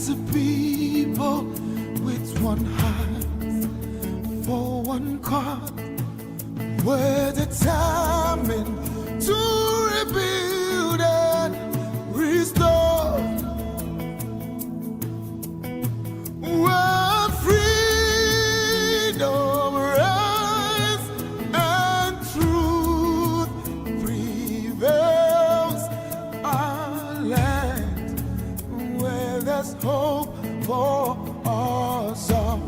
as a people with one heart for one cause. We're determined to rebuild and restore. Where freedom, rights, and truth prevails. Our land where there's hope for us all.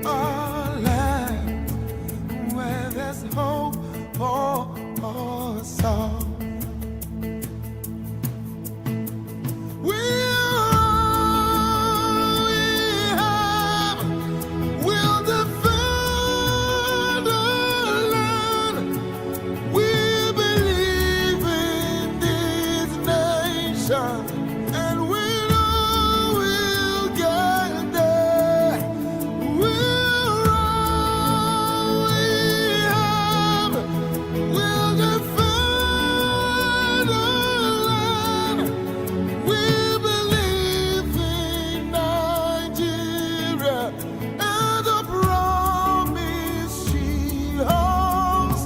Our land where there's hope for us all. We'll defend our land. We believe in this nation, and we know we'll get there. We'll defend our land. We believe in Nigeria and the promise she holds,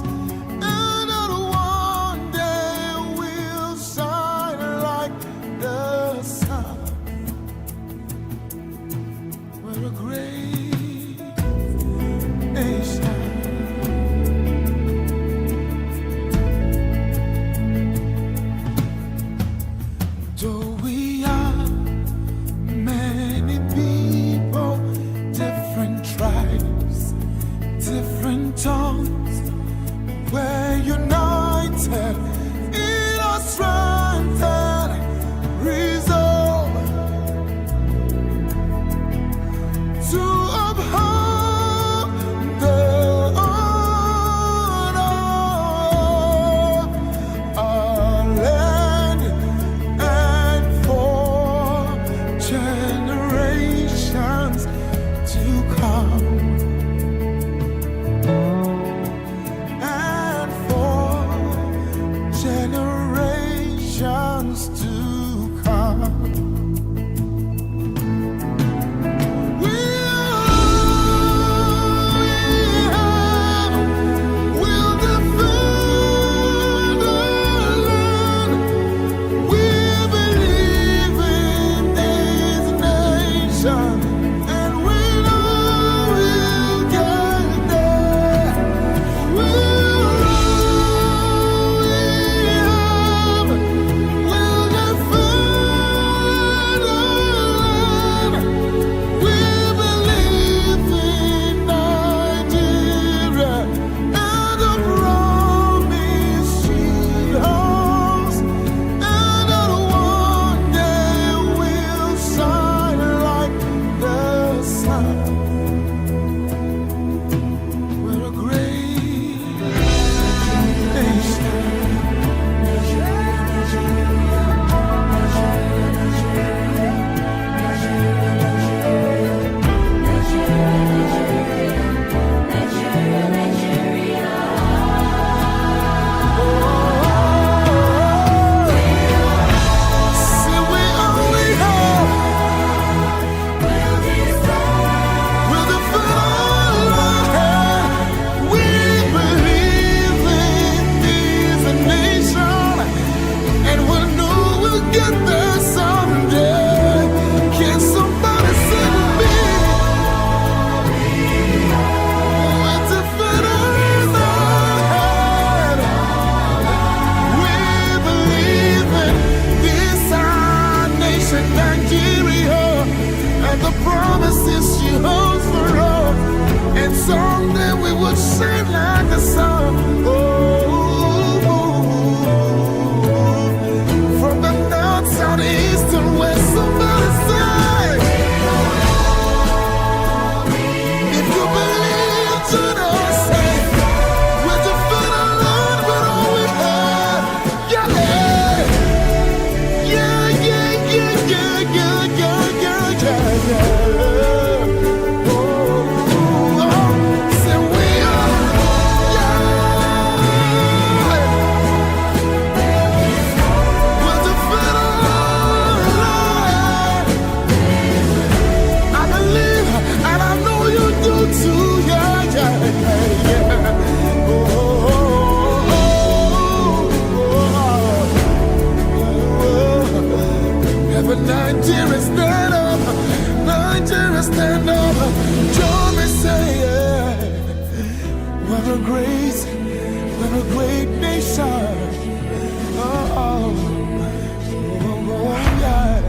and that one day we'll shine like the sun. We're a great nation. Though we are many people, different tribes, different tongues, we're united in our strength and resolve to uphold the honor of our land and for generations to come. And for generations to come. We'll defend our land. We believe in this nation, and we know we'll get there. We'll defend our land. Nigeria stand up, Nigeria stand up. Join me say, we're a great nation. Oh, yeah.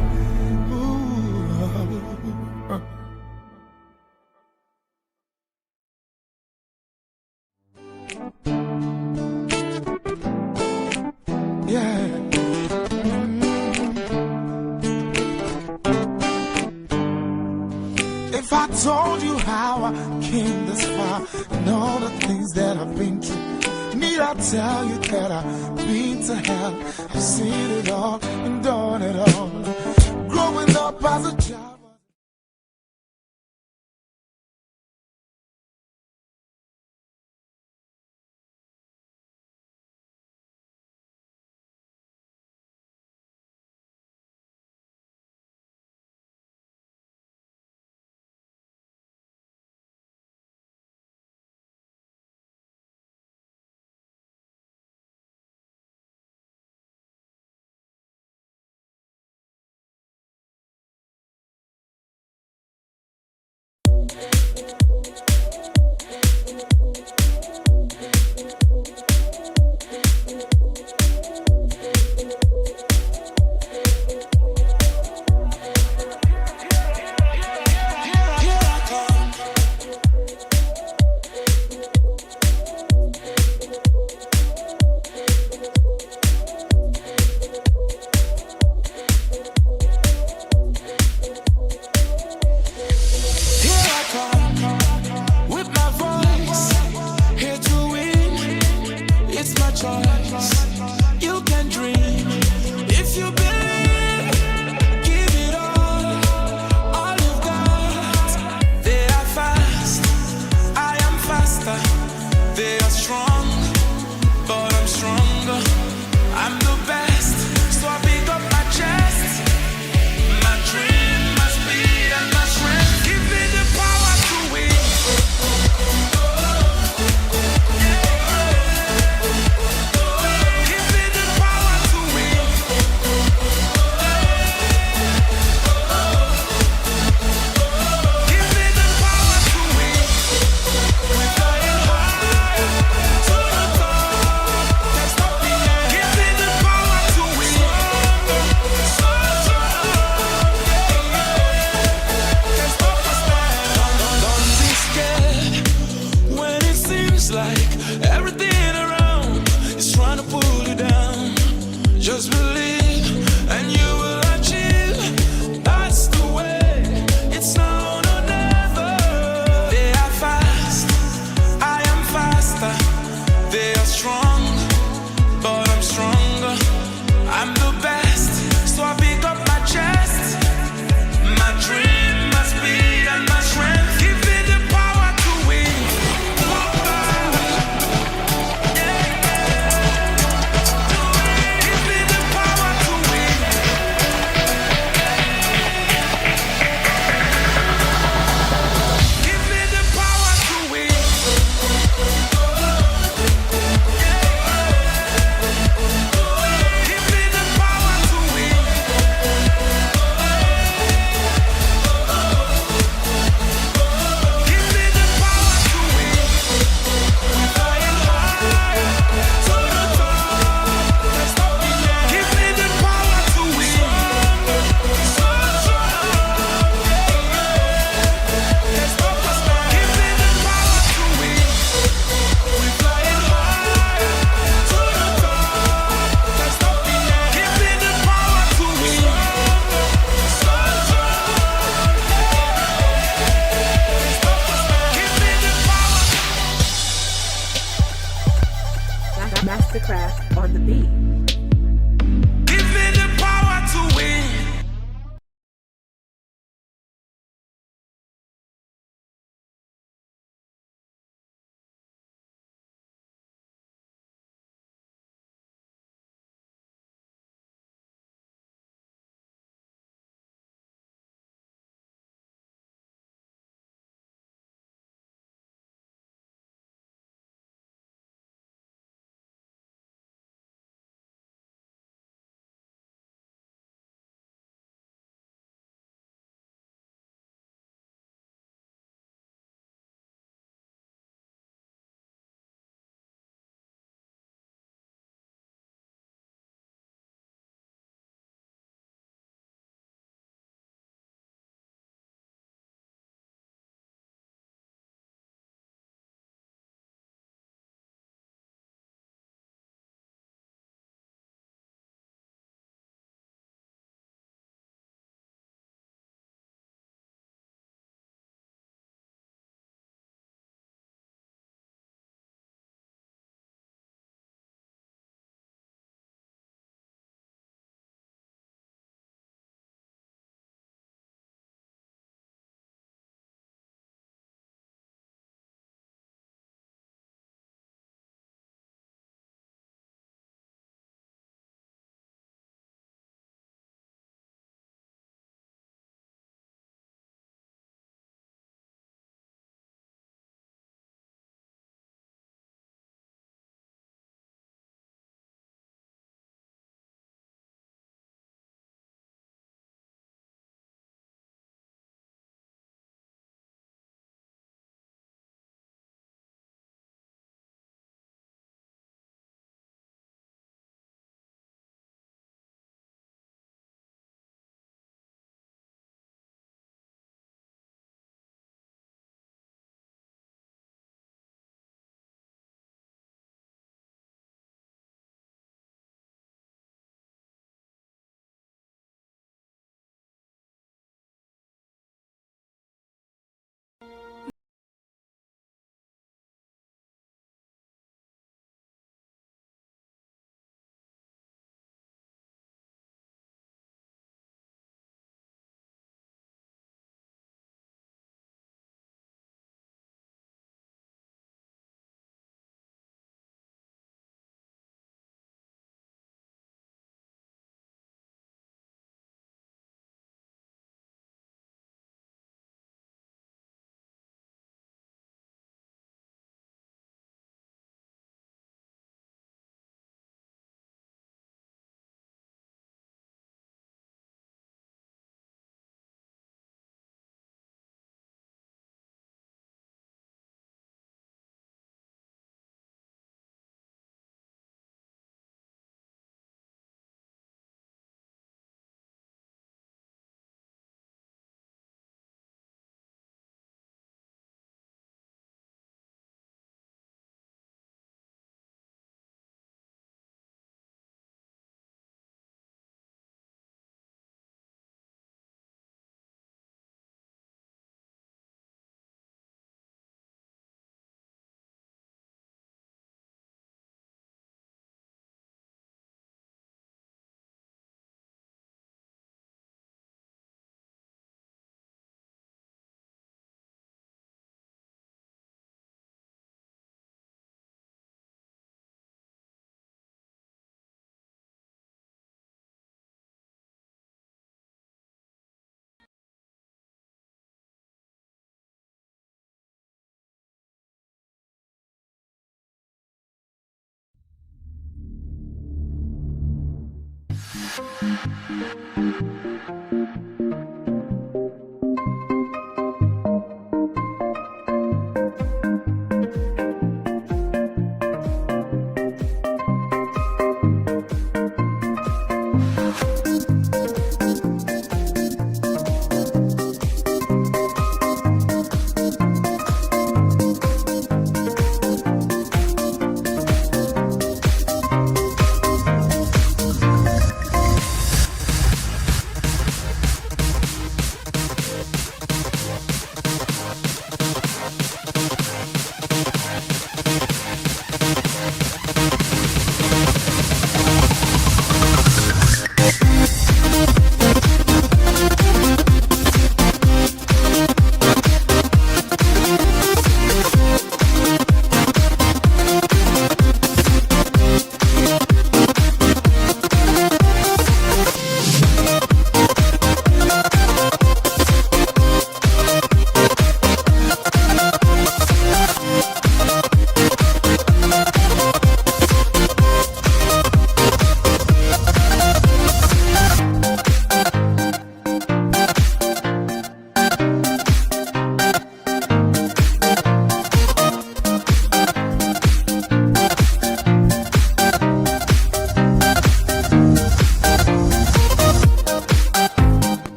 Yeah. If I told you how I came this far and all the things that I've been through, need I tell you that I've been to hell? I've seen it all and done it all. Growing up as a child. Power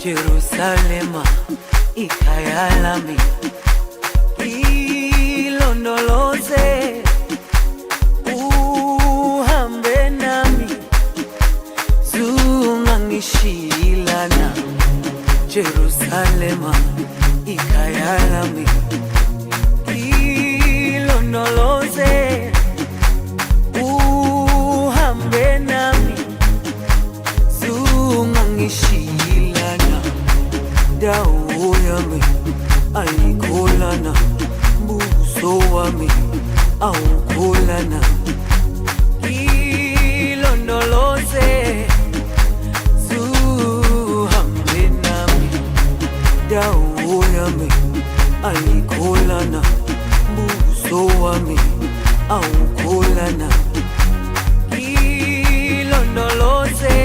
Jerusalema ikhaya lami ilondoloze uhambe nami zungangishilana Jerusalema ikhaya lami ilondoloze uhambe nami zungangishilana dawo yami ayikholana buso wami awukholana ilondoloze zuhambe nami dawo yami ayikholana buso wami awukholana ilondoloze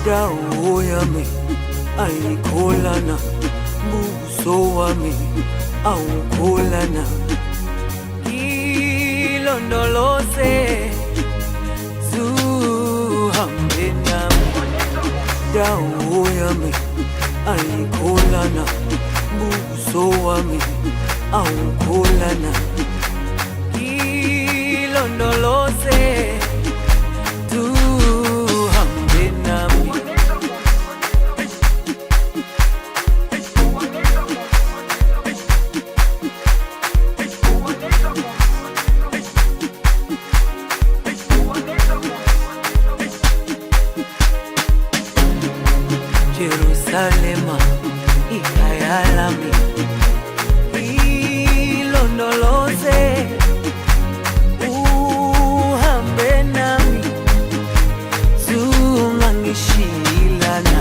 dawo yami ayikholana buso wami awukholana ilondoloze zuhambe nami dawo yami ayikholana buso wami awukholana ilondoloze Jerusalema ikhaya lami ilondoloze uhambe nami zungangishilana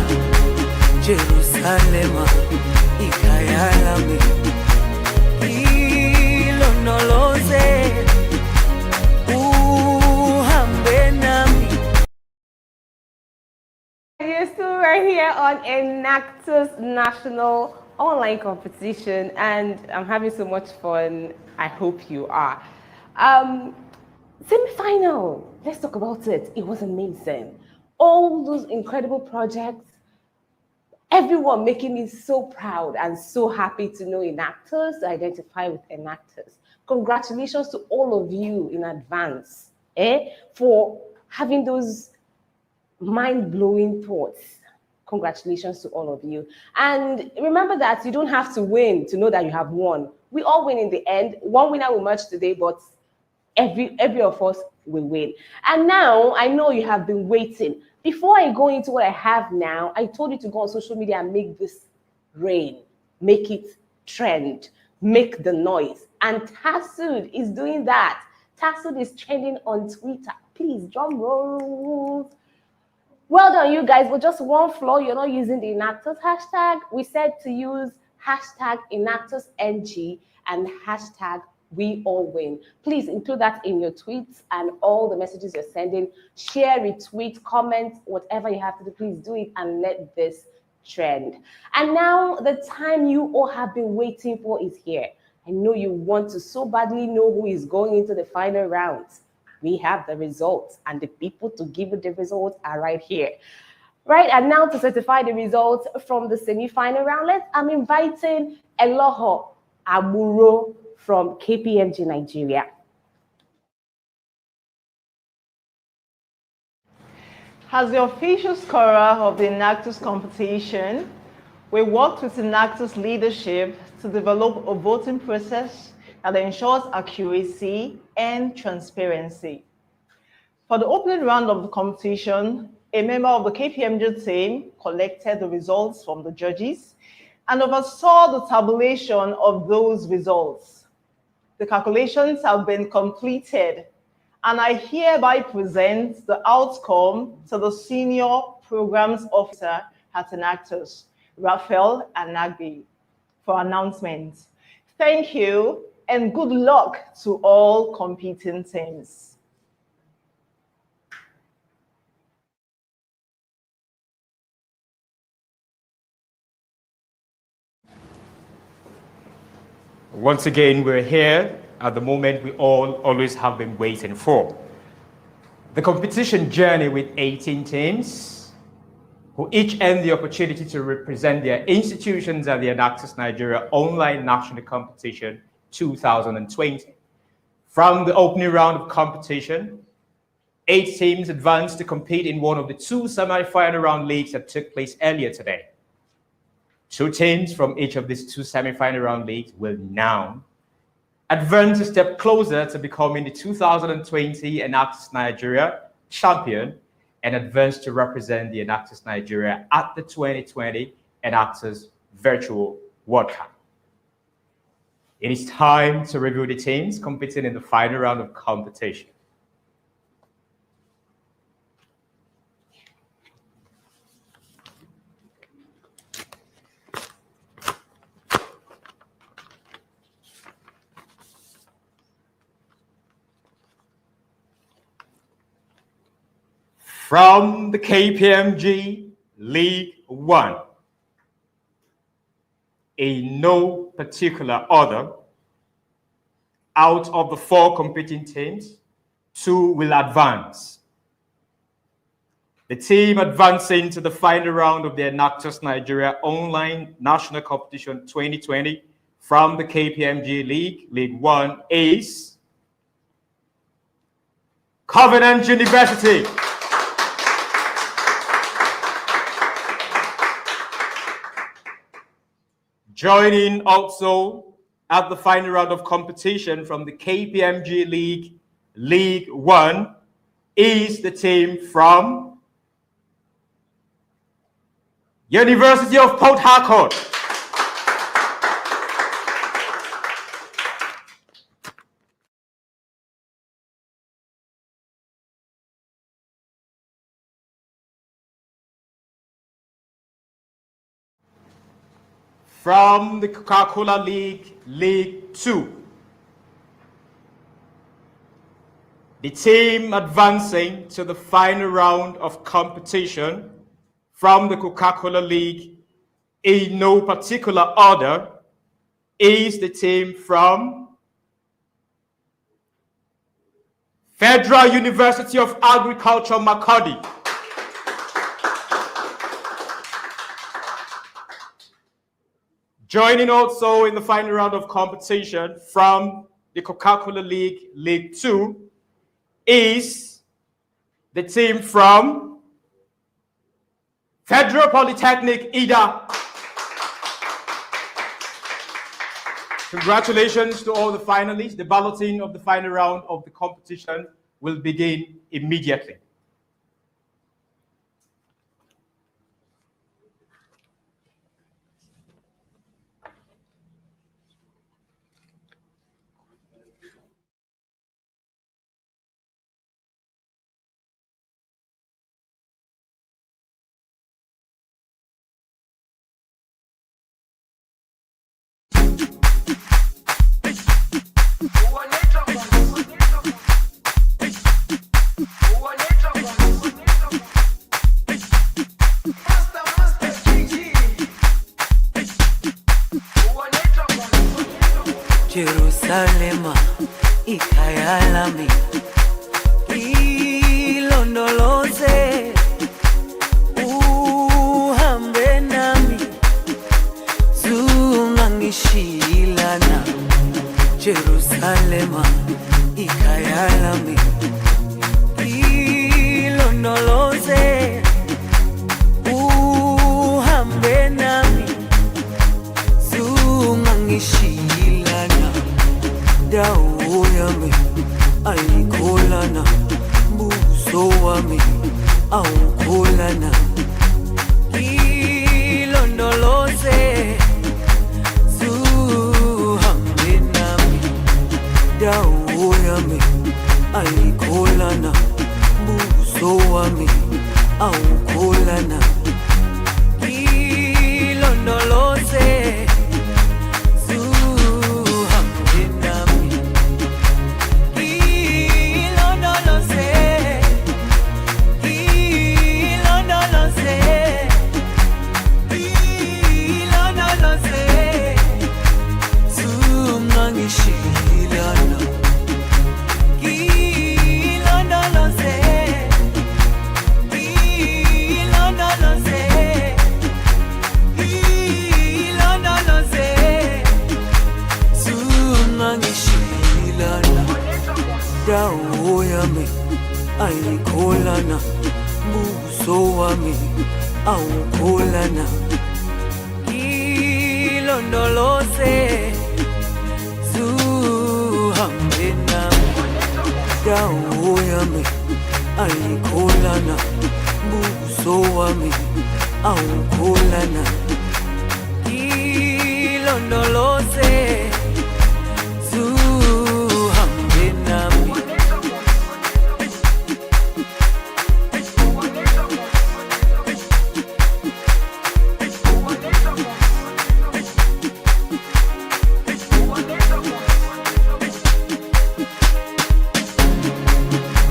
Jerusalema ikhaya lami ilondoloze uhambe nami. You're still right here on Enactus National Online Competition, and I'm having so much fun. I hope you are. Semi-final. Let's talk about it. It was amazing. All those incredible projects. Everyone making me so proud and so happy to know Enactus, to identify with Enactus. Congratulations to all of you in advance for having those mind-blowing thoughts. Congratulations to all of you. And remember that you don't have to win to know that you have won. We all win in the end. One winner will merge today, but every of us will win. And now I know you have been waiting. Before I go into what I have now, I told you to go on social media and make this rain, make it trend, make the noise. And Tassoud is doing that. Tassoud is trending on Twitter. Please, drum roll. Well done, you guys. But just one flaw, you're not using the Enactus hashtag. We said to use hashtag EnactusNG and hashtag We All Win. Please include that in your tweets and all the messages you're sending. Share, retweet, comment, whatever you have to do. Please do it and let this trend. And now the time you all have been waiting for is here. I know you want to so badly know who is going into the final rounds. We have the results, and the people to give you the results are right here. Right, and now to certify the results from the semi-final round, I'm inviting Eloho Aburo from KPMG Nigeria. As the official scorer of the Enactus competition, we worked with Enactus leadership to develop a voting process that ensures accuracy and transparency. For the opening round of the competition, a member of the KPMG team collected the results from the judges and oversaw the tabulation of those results. The calculations have been completed, and I hereby present the outcome to the Senior Programs Officer at Enactus, Raphael Anagbi, for announcement. Thank you and good luck to all competing teams. Once again, we're here at the moment we all always have been waiting for. The competition journey with 18 teams who each earn the opportunity to represent their institutions at the Enactus Nigeria Online National Competition 2020. From the opening round of competition, 8 teams advanced to compete in one of the 2 semi-final round leagues that took place earlier today. 2 teams from each of these 2 semi-final round leagues will now advance a step closer to becoming the 2020 Enactus Nigeria champion and advance to represent the Enactus Nigeria at the 2020 Enactus Virtual World Cup. It is time to review the teams competing in the final round of competition. From the KPMG League 1, in no particular order, out of the 4 competing teams, 2 will advance. The team advancing to the final round of the Enactus Nigeria Online National Competition 2020 from the KPMG League 1 is Covenant University. Joining also at the final round of competition from the KPMG League 1 is the team from University of Port Harcourt. From the Coca-Cola League 2, the team advancing to the final round of competition from the Coca-Cola League in no particular order is the team from Federal University of Agriculture, Makurdi. Joining also in the final round of competition from the Coca-Cola League 2 is the team from Federal Polytechnic, Ida. Congratulations to all the finalists. The balloting of the final round of the competition will begin immediately. Jerusalema ikayalami ilondoloze uhambe nami zungangishilana Jerusalema ikayalami ilondoloze uhambe nami zungangishilana dawo yami ayikholana buso wami awukholana ilondoloze zuhambe nami dawo yami ayikholana buso wami awukholana ilondoloze zuhambe nami ilondoloze ilondoloze ilondoloze zungangishilana ilondoloze ilondoloze ilondoloze zungangishilana dawo yami ayikholana buso wami awukholana ilondoloze zuhambe nami dawo yami ayikholana buso wami awukholana ilondoloze zuhambe nami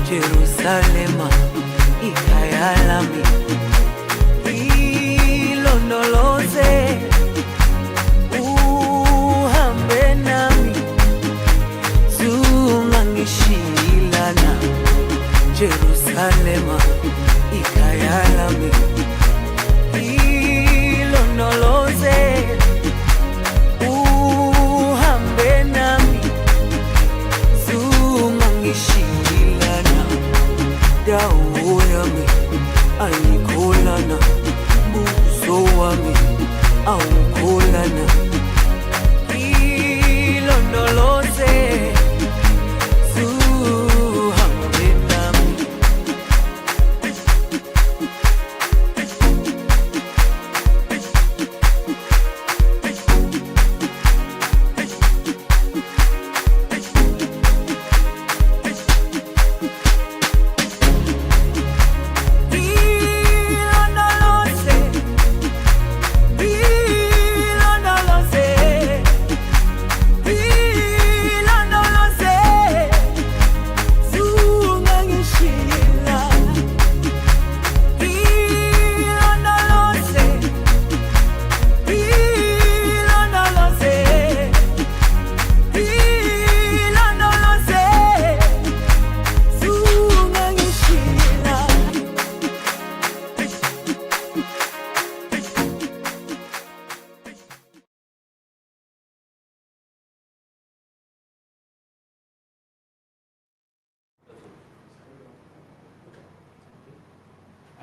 Jerusalema ikhaya lami ilondoloze uhambe nami zungangishilana Jerusalema ikhaya lami ilondoloze uhambe nami zungangishilana dawo yami ayikholana buso wami awukholana ilondoloze zuhambe nami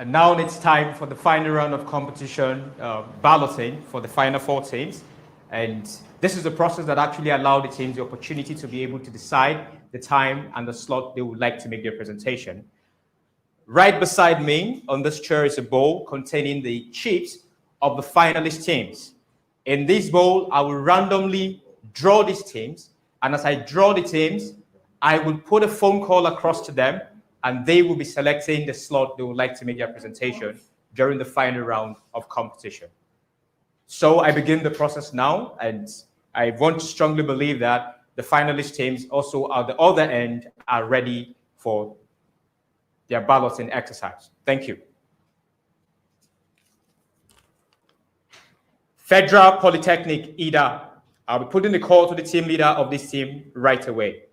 And now it's time for the final round of competition, balloting for the final 4 teams. And this is the process that actually allowed the teams the opportunity to be able to decide the time and the slot they would like to make their presentation. Right beside me on this chair is a bowl containing the chips of the finalist teams. In this bowl, I will randomly draw these teams. And as I draw the teams, I will put a phone call across to them, and they will be selecting the slot they would like to make their presentation during the final round of competition. So I begin the process now, and I want to strongly believe that the finalist teams also at the other end are ready for their balloting exercise. Thank you. Federal Polytechnic, Ida. I'll be putting the call to the team leader of this team right away.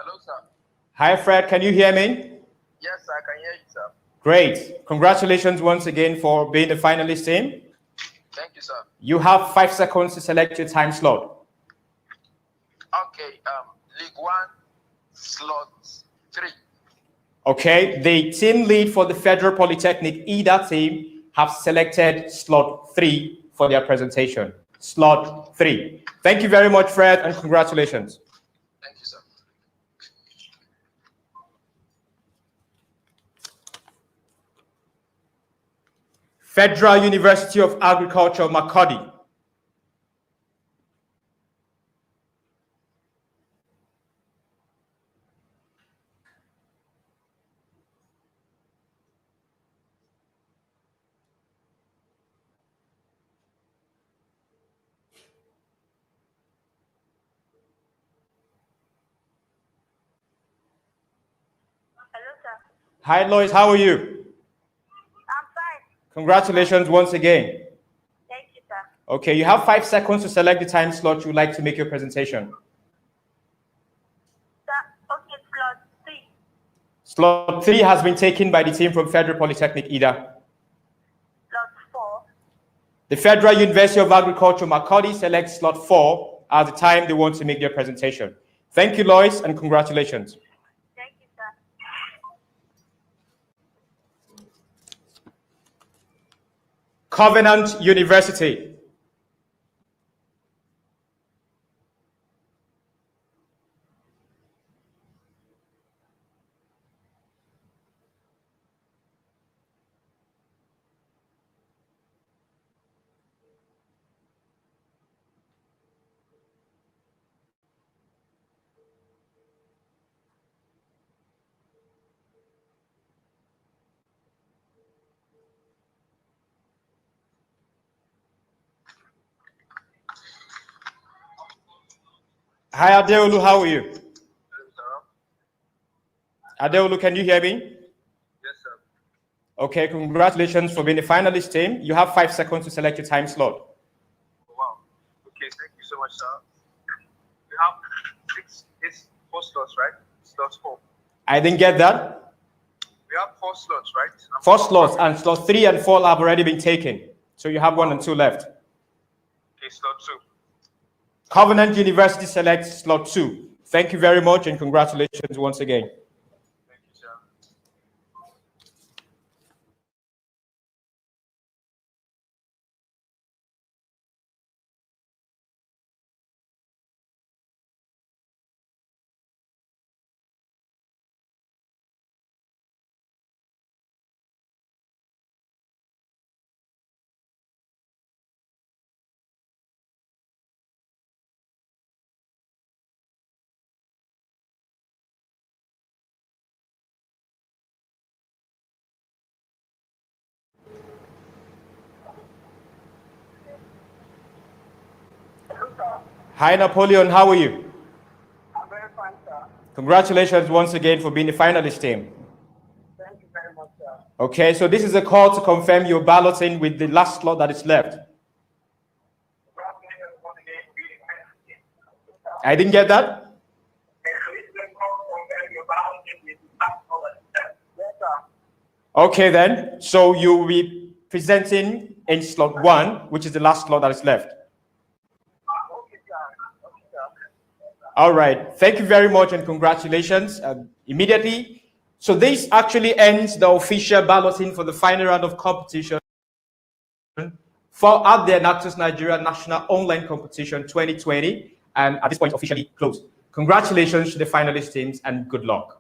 Hello, sir. Hi, Fred. Can you hear me? Yes, I can hear you, sir. Great. Congratulations once again for being the finalist team. Thank you, sir. You have 5 seconds to select your time slot. Okay, League 1, slot 3. Okay, the team lead for the Federal Polytechnic Ida team have selected slot 3 for their presentation. Slot 3. Thank you very much, Fred, and congratulations. Thank you, sir. Federal University of Agriculture, Makurdi. Hello, sir. Hi, Lois, how are you? I'm fine. Congratulations once again. Thank you, sir. Okay, you have 5 seconds to select the time slot you'd like to make your presentation. Sir, okay, slot 3. Slot 3 has been taken by the team from Federal Polytechnic, Ida. Slot 4. The Federal University of Agriculture, Makurdi selects slot 4 as the time they want to make their presentation. Thank you, Lois, and congratulations. Thank you, sir. Covenant University. Hi, Adeolu, how are you? Hello, sir. Adeolu, can you hear me? Yes, sir. Okay, congratulations for being the finalist team. You have 5 seconds to select your time slot. Oh, wow. Okay, thank you so much, sir. We have 4 slots, right? Slot 4. I didn't get that. We have 4 slots, right? 4 slots, and slot 3 and 4 have already been taken. So you have 1 and 2 left. Okay, slot 2. Covenant University selects slot 2. Thank you very much and congratulations once again. Thank you, sir. Hi, Napoleon, how are you? I'm very fine, sir. Congratulations once again for being the finalist team. Thank you very much, sir. Okay, so this is a call to confirm your balloting with the last slot that is left. I didn't get that. Yes, sir. Okay, then. So you will be presenting in slot 1, which is the last slot that is left. Okay, sir. Okay, sir. All right. Thank you very much and congratulations immediately. So this actually ends the official balloting for the final round of competition for at the Enactus Nigeria National Online Competition 2020, and at this point officially closed. Congratulations to the finalist teams and good luck.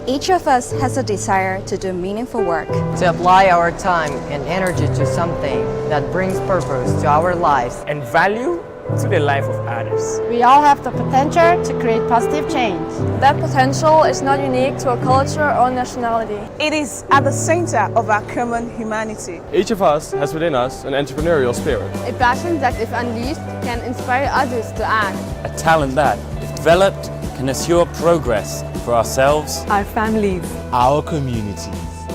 Each of us has a desire to do meaningful work. To apply our time and energy to something that brings purpose to our lives and value to the life of others. We all have the potential to create positive change. That potential is not unique to a culture or nationality. It is at the center of our common humanity. Each of us has within us an entrepreneurial spirit. A passion that, if unleashed, can inspire others to act. A talent that, if developed can assure progress for ourselves, our families, our communities.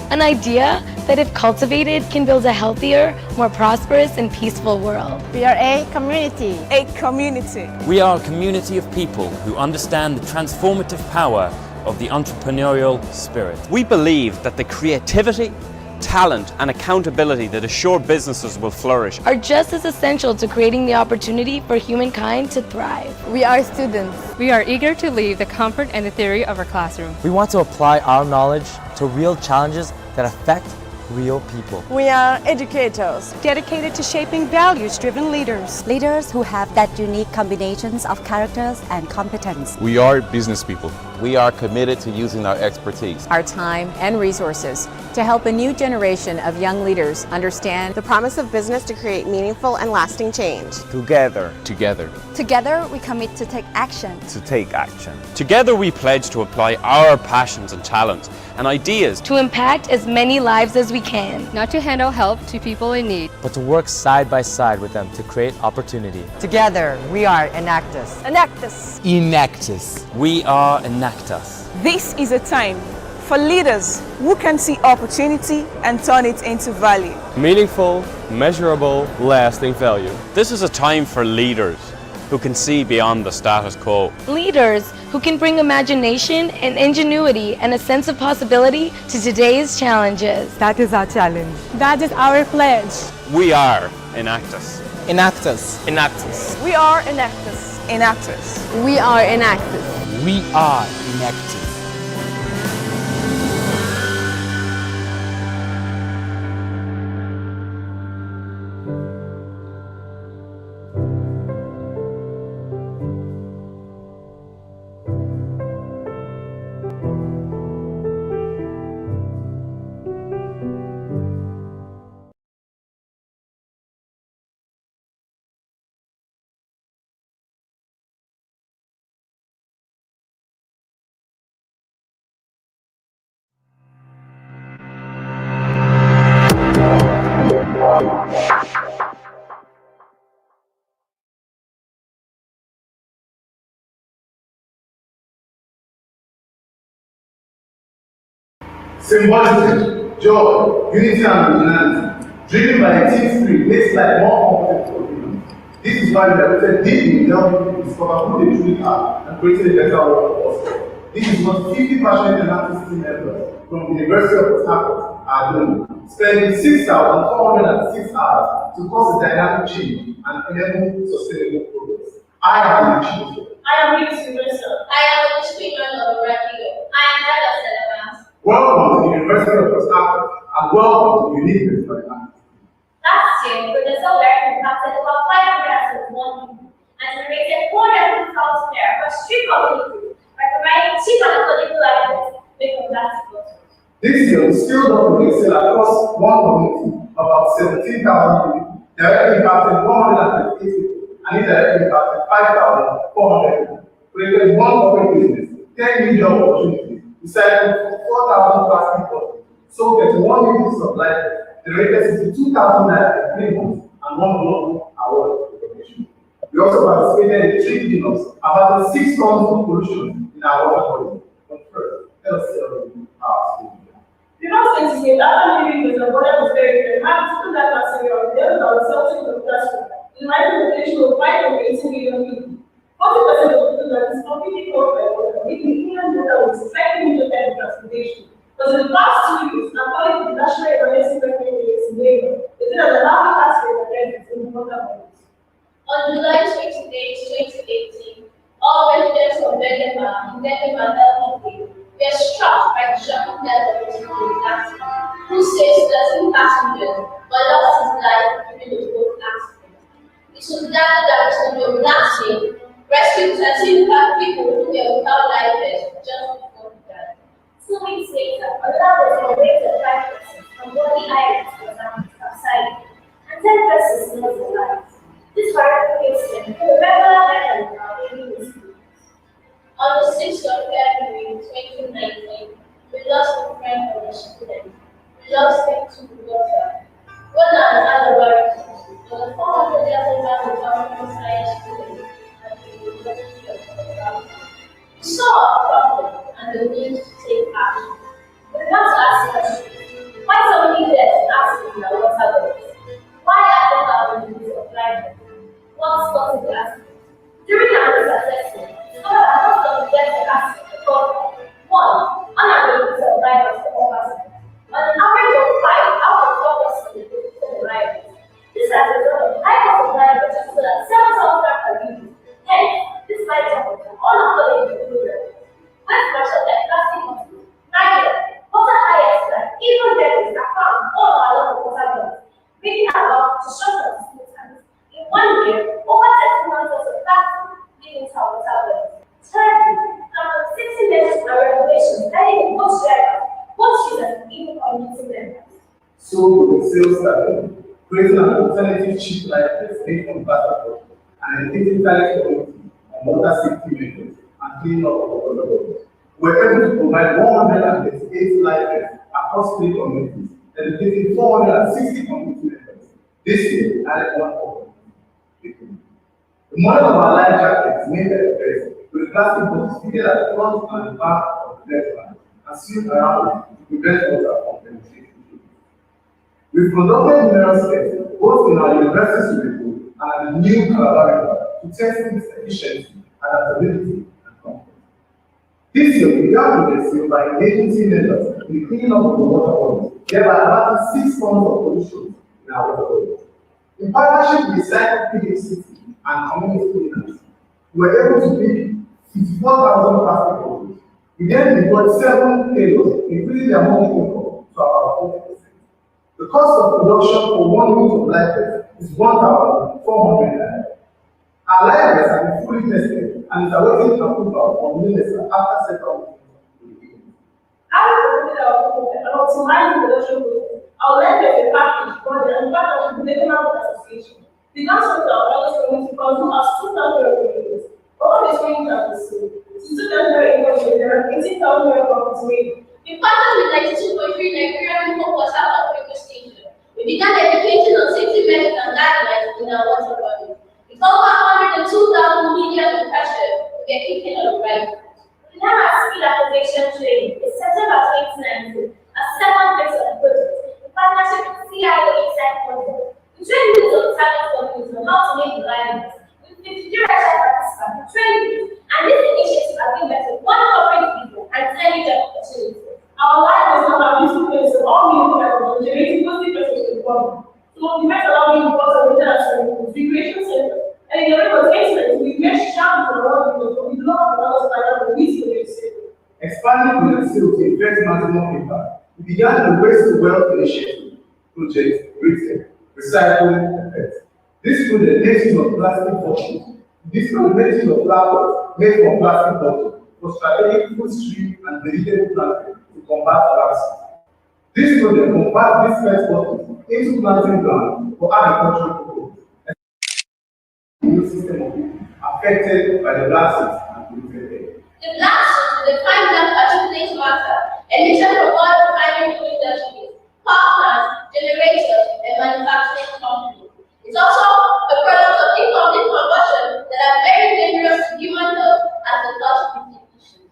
An idea that, if cultivated, can build a healthier, more prosperous and peaceful world. We are a community. A community. we are a community of people who understand the transformative power of the entrepreneurial spirit. We believe that the creativity, talent and accountability that assure businesses will flourish Are just as essential to creating the opportunity for humankind to thrive. We are students. We are eager to leave the comfort and the theory of our classroom. We want to apply our knowledge to real challenges that affect real people. We are educators, dedicated to shaping values-driven leaders. Leaders who have that unique combinations of characters and competence. We are business people. We are committed to using our expertise, our time and resources to help a new generation of young leaders understand The promise of business to create meaningful and lasting change. together, Together, we commit to take action. to take action. Together we pledge to apply our passions and talents and ideas To impact as many lives as we can. Not to handle help to people in need. But to work side by side with them to create opportunity. Together, we are Enactus. Enactus. Enactus. We are Enactus. This is a time for leaders who can see opportunity and turn it into value. Meaningful, measurable, lasting value. This is a time for leaders who can see beyond the status quo. Leaders who can bring imagination and ingenuity and a sense of possibility to today's challenges. That is our challenge. That is our pledge. We are Enactus. Enactus. Enactus. We are Enactus. Enactus. We are Enactus. We are Enactus. Symbolism, joy, unity and humanity, driven by a team spirit, makes life more comfortable for humans. This is why we are rooted deep in helping people discover who they truly are and creating a better world for us. This is what 50 passionate Enactus team members from the University of Port Harcourt are doing, spending 6,406 hours to cause a dynamic change and enable sustainable progress. I am the chief. I am Miss Sylvester. I am the district member of Rapido. I am that of Celebans. Welcome to the University of Port Harcourt and welcome to the uniqueness of Enactus. Last year, Professor Larry impacted over 501 people and generated 400,000 naira for street community by providing cheap and affordable items made from plastic bottles. This year, we still document sale across one community, about 17,000 people, directly impacting 158 people, and indirectly impacting 5,400 people, created one corporate business, 10 new job opportunities, recycling 4,000 plastic bottles, sold 31 new pieces of life, generated 62,000 naira in 3 months, and one global award recognition. We also participated in 3 cleanups, about 6 tons of pollution in our water body. But first, let us celebrate our school. The last incident, after leaving the border was very clear. I took that material, the other was searching for the classroom. The microlocation of 5.18 million people. 40% of people that is completely covered by water, making England water with 5 million transportation. But in the past 2 years, according to the National Emergency Preparedness Agency in Lagos, it is an alarming task rate against in water bodies. On July 28, 2018, all residents of Bedema and LPP were struck by the shocking death of a people last week, who says 13 passengers but lost his life during the boat accident. It was gathered that Mr. last year rescued 13 people who were without life vests just before he died. 2 weeks later, another was raised at 5% from body islands was outside, and 10 persons lost their lives. This horrific incident was a regular item in our daily news. On the 6th of February 2019, we lost a friend of the student. We lost him to the water. Water and other relatives was a 400-year-old government science student at the University of Port Harcourt. the need to take action. We want to ask questions. Why so many deaths accidents in our water bodies? Why are there thousands of lives? What's causing the accident? During our risk assessment, we discovered that most of the deaths and accidents occur from 1. Unavailability of drivers for all passengers. On an average of 5 out of 4 persons in the drivers. This has resulted in high cost of drivers so that 7,000 per unit. Hence, this might happen to all of the individuals. West Russia like plastic bottles, nylon, water highest that even debtors are found all along the water bodies, making about to short of distance. In 1 year, over 31 tons of plastic leaving our water bodies. Thirdly, after 60 years of regulations guiding both drivers, both users, and even community members. So the sales started, creating an alternative cheap life made from plastic bottles and educating target community on water safety measures and cleaning up of water bodies. We were able to provide 138 life vests across 3 communities, educating 460 community members. This year, added 1 more. The model of our life jackets made by the vest with plastic bottles fitted at the front and the back of the left line and sealed around it to prevent water from penetrating. We've conducted numerous tests, both in our university swimming pool and at the new Calabar to test its efficiency, adaptability, and comfort. This year, we began to pursue by engaging team members in the cleaning up of the water bodies, thereby abating 6 tons of pollution in our water bodies. In partnership with Cycle PhD and community cleaners, we were able to pick 54,000 plastic bottles. We then deployed 7 payloads, increasing their monthly income to about 40%. The cost of production for 1 week of life vest is 1,400 naira. Our life vest has been fully tested and is awaiting approval from minister after several meetings. Having completed our process and optimizing the production process, our life vest is packaged for the partnership with the National Association. The council of our community consumes us 2,000 revenues. All this money can be sold. To 2,000 income, there are 18,000 profits made. We partnered with 92.3 Nigerian people water outbreak station. We began educating on safety measures and guidelines in our water bodies. With over 102,000 media impressions, we are keeping on the right. We now have skill acquisition training in September 2019 at 7 places of project in partnership with CIO Inside Project. We train youth on target companies on how to make the lives. With 53 research participants, we train youth, and this initiative has been met with 1 corporate people and 10 job opportunities. Our life is not about using things to all meaningful levels, generating positive messages to the world. To motivate allowing the boss of international recreation center, and in the way of excellence, we make sure to the world because we do not allow us to find out the least of it. Expanding with the skill to effect maximum impact, we began the Waste to Wealth initiative project, retail, recycling, effect. This project makes use of plastic bottles. This project makes use of flowers made from plastic bottles for strategic food stream and vegetable planting to combat plastic. This project converts these pet bottles into planting ground for agricultural purposes. The new system of people affected by the blasts and polluted air. The blasts will define that particulate matter emission from all refinery industries, power plants, generators, and manufacturing companies. It's also a product of incomplete combustion that are very dangerous to human health as the cause of emissions.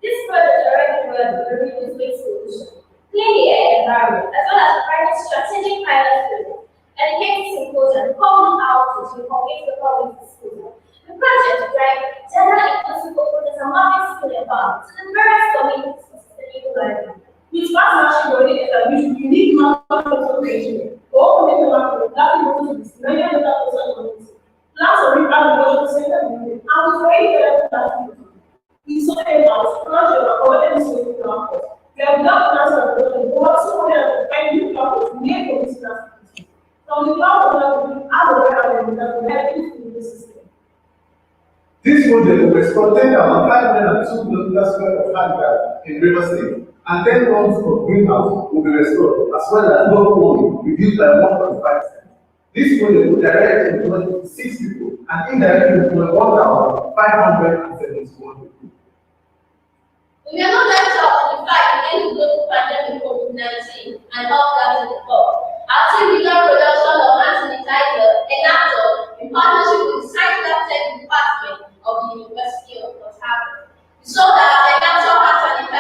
This project already works with the renewable waste solution, clean the air environment, as well as providing strategic pilot projects, educating symposium, and public outreach to complete the public disclosure. The project drives general inclusive purposes and market skill empowerment to the various communities for sustainable livelihood. With partnership already established, unique market consolidation, all community market, that will be many other communities. Plans of agricultural center, and with very development. We saw a house, project of already swimming market. We have not plans of production, over 205 new markets near community transportation. From the cloud of the other that we have in the system. This project will restore 10,502 kilometers square of habitat in River State, and 10 tons of greenhouse will be restored, as well as global warming reduced by 1.5%. This project will directly employ 6 people and indirectly employ 1,571 people. We are not left out in the fight against the global pandemic COVID-19 and health gaps in the world. Our team began production of hand sanitizer, Enactus, in partnership with the Science Lab Tech Department of the University of Port Harcourt. We saw that Enactus hand sanitizer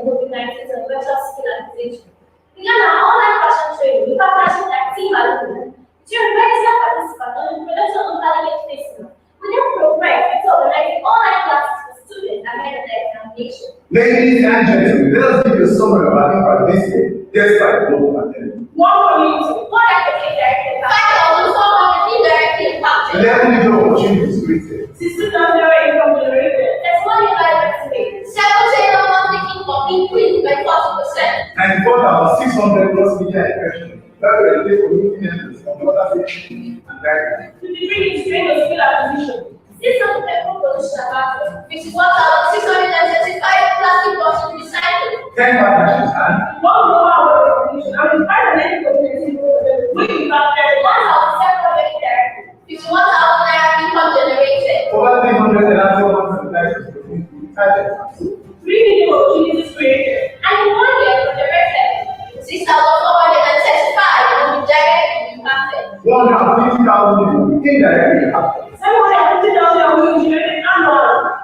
COVID-19 and virtual skill acquisition. We began our online fashion training with partnership like Team Balloting. During register participants on the production of delegate facing, we then progressed into organizing online classes for students ahead of their examination. Ladies and gentlemen, let us give you a summary of our impact this year, despite global pandemic. One community, one academic director, 5,400 indirectly impacted. 11 new opportunities created. 16,000 income generated. There's one new life estimated. 7 monthly income increased by 40%. 94,600 plus media impressions. That will relate community members from other sections and guidelines. 53 strain of skill acquisition. 600 people position about 51,635 plastic bottles recycled. 10 partnerships and 1 global recognition. And we find an community which we found 1,700 directly. 51,000 income generated. over 300 electoral consultations between the targets. 3 million opportunities created. And in 1 year, directed 6,435 will be directly impacted. 150,000 indirectly impacted. 750,000 will be generated annually.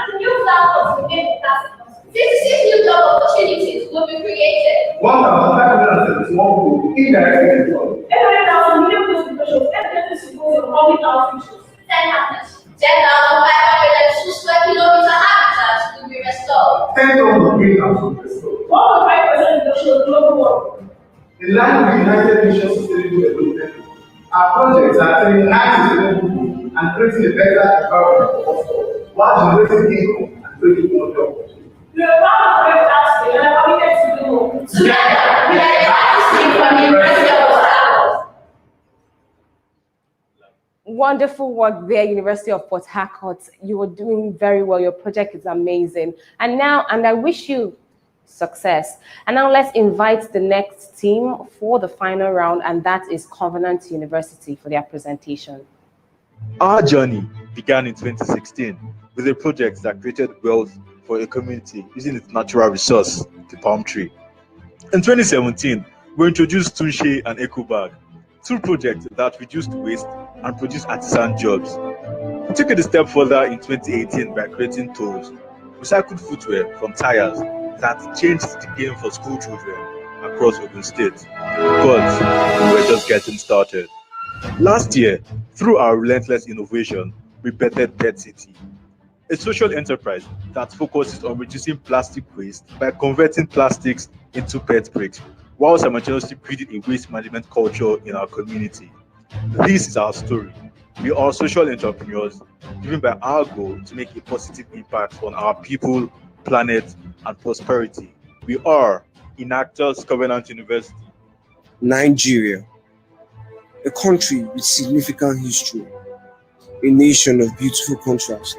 The new platforms will make possible. 56 new job opportunities will be created. 1,571 will be indirectly employed. 800,000 new constitutions, evidently supporting public outreaches. 10 hectares. 10,502 square kilometer habitats will be restored. 10,000 greenhouse will be restored. 1.5% reduction of global warming. In line with the United Nations Sustainable Development Goals, our projects are turning lives sustainable and creating a better environment for us all, while generating income and creating more job opportunities. We are proud of great aspect and are committed to do more. Together, we are the artists from the University of Port Harcourt. Wonderful work there, University of Port Harcourt. You are doing very well. Your project is amazing. And I wish you success. And now let's invite the next team for the final round, and that is Covenant University for their presentation. Our journey began in 2016 with a project that created wealth for a community using its natural resource, the palm tree. In 2017, we introduced Tunche and EcoBag, 2 projects that reduced waste and produced artisan jobs. We took it a step further in 2018 by creating toys, recycled footwear from tires that changed the game for school children across Ogun State. But we were just getting started. Last year, through our relentless innovation, we bettered Pet City, a social enterprise that focuses on reducing plastic waste by converting plastics into pet bricks, while simultaneously creating a waste management culture in our community. This is our story. We are social entrepreneurs driven by our goal to make a positive impact on our people, planet, and prosperity. We are Enactus Covenant University. Nigeria, a country with significant history, a nation of beautiful contrast,